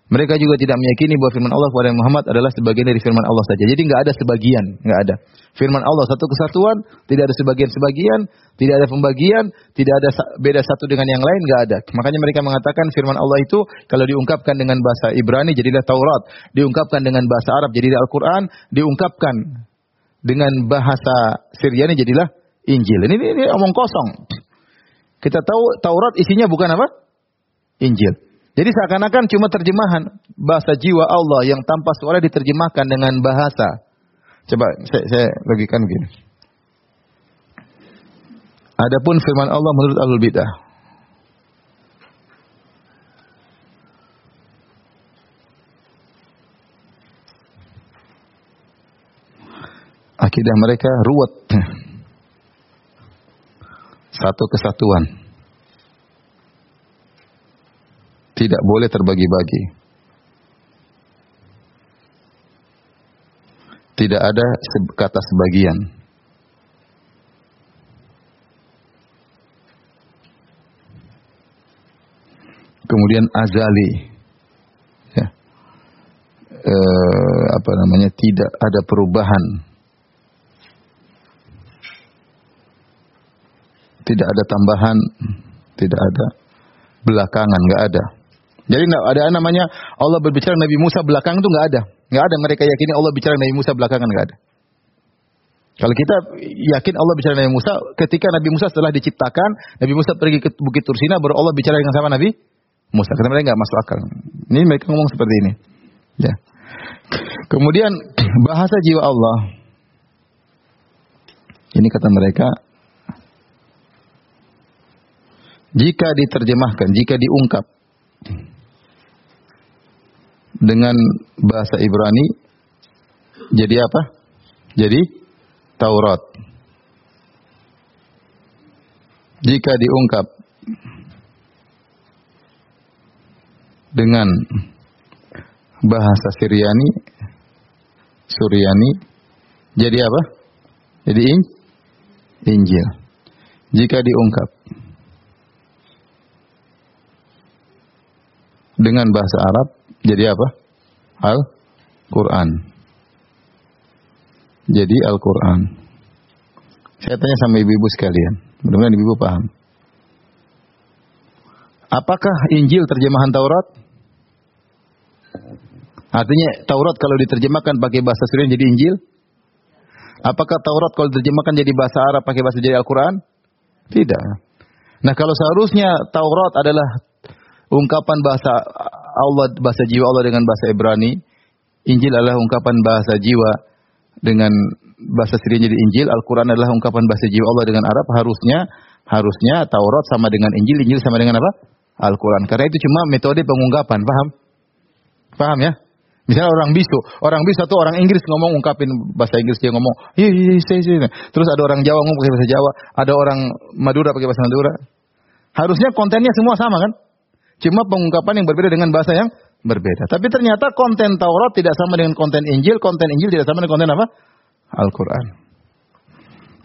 Speaker 3: Mereka juga tidak meyakini bahwa firman Allah kepada Muhammad adalah sebagian dari firman Allah saja. Jadi nggak ada sebagian, nggak ada. Firman Allah satu kesatuan, tidak ada sebagian-sebagian, tidak ada pembagian, tidak ada beda satu dengan yang lain, nggak ada. Makanya mereka mengatakan firman Allah itu kalau diungkapkan dengan bahasa Ibrani jadilah Taurat, diungkapkan dengan bahasa Arab jadilah Al-Quran, diungkapkan dengan bahasa Syriani jadilah Injil. Ini omong kosong. Kita tahu Taurat isinya bukan apa? Injil. Jadi seakan-akan cuma terjemahan bahasa jiwa Allah yang tanpa suara diterjemahkan dengan bahasa. Coba saya bagikan begini. Adapun firman Allah menurut Ahlul Bidah. Akidah mereka ruwet. Satu kesatuan. Tidak boleh terbagi-bagi. Tidak ada kata sebagian. Kemudian azali. Ya. Tidak ada perubahan. Tidak ada tambahan, tidak ada belakangan, nggak ada. Jadi nggak ada namanya Allah berbicara Nabi Musa belakangan itu nggak ada. Nggak ada mereka yakini Allah bicara Nabi Musa belakangan, nggak ada. Kalau kita yakin Allah bicara Nabi Musa, ketika Nabi Musa setelah diciptakan, Nabi Musa pergi ke Bukit Tursina, baru Allah bicara dengan sama Nabi Musa. Kata mereka nggak masuk akal. Ini mereka ngomong seperti ini. Ya. Kemudian bahasa jiwa Allah. Ini kata mereka. Jika diterjemahkan, jika diungkap dengan bahasa Ibrani, jadi apa? Jadi Taurat. Jika diungkap dengan bahasa Suryani, jadi apa? Jadi Injil. Jika diungkap dengan bahasa Arab, jadi apa? Al-Quran. Jadi Al-Quran. Saya tanya sama ibu-ibu sekalian. Mudah-mudahan ibu-ibu paham. Apakah Injil terjemahan Taurat? Artinya Taurat kalau diterjemahkan pakai bahasa Syriani jadi Injil? Apakah Taurat kalau diterjemahkan jadi bahasa Arab pakai bahasa jadi Al-Quran? Tidak. Nah kalau seharusnya Taurat adalah ungkapan bahasa Allah, bahasa jiwa Allah dengan bahasa Ibrani, Injil adalah ungkapan bahasa jiwa dengan bahasa Syriani jadi Injil, Al-Quran adalah ungkapan bahasa jiwa Allah dengan Arab, harusnya Taurat sama dengan Injil, Injil sama dengan apa? Al-Quran. Karena itu cuma metode pengungkapan, paham? Paham ya? Misalnya orang bisu atau orang Inggris ngomong ungkapin bahasa Inggris, dia ngomong, iya. Terus ada orang Jawa ngomong pakai bahasa Jawa, ada orang Madura pakai bahasa Madura. Harusnya kontennya semua sama kan? Cuma pengungkapan yang berbeda dengan bahasa yang berbeda. Tapi ternyata konten Taurat tidak sama dengan konten Injil tidak sama dengan konten apa? Al-Quran.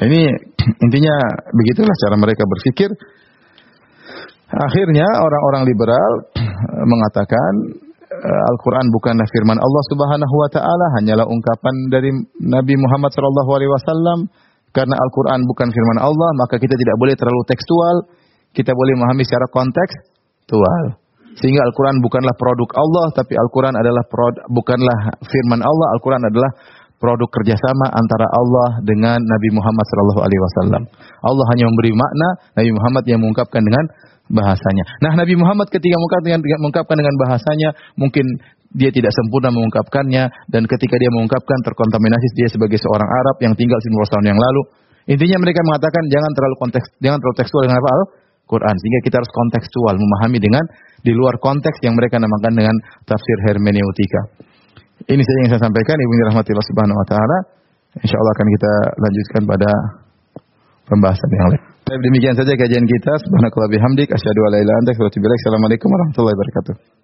Speaker 3: Ini intinya begitulah cara mereka berpikir. Akhirnya orang-orang liberal mengatakan Al-Quran bukanlah firman Allah Subhanahu wa taala, hanyalah ungkapan dari Nabi Muhammad SAW. Karena Al-Quran bukan firman Allah, maka kita tidak boleh terlalu tekstual, kita boleh memahami secara kontekstual. Sehingga Al-Quran bukanlah produk Allah, tapi Al-Quran adalah bukanlah firman Allah. Al-Quran adalah produk kerjasama antara Allah dengan Nabi Muhammad SAW. Allah hanya memberi makna, Nabi Muhammad yang mengungkapkan dengan bahasanya. Nah, Nabi Muhammad ketika mengungkapkan dengan bahasanya, mungkin dia tidak sempurna mengungkapkannya, dan ketika dia mengungkapkan terkontaminasi dia sebagai seorang Arab yang tinggal 19 tahun yang lalu. Intinya mereka mengatakan jangan terlalu tekstual dengan Al-Quran, sehingga kita harus kontekstual, memahami dengan di luar konteks yang mereka namakan dengan tafsir hermeneutika. Ini saja yang saya sampaikan, Ibu rahmatillah subhanahu wa ta'ala. InsyaAllah akan kita lanjutkan pada pembahasan yang lain. Demikian saja kajian kita. Subhanakallah bihamdik. Asyhadu an la ilaha illa anta astaghfiruka wa atubu ilaik. Assalamualaikum warahmatullahi wabarakatuh.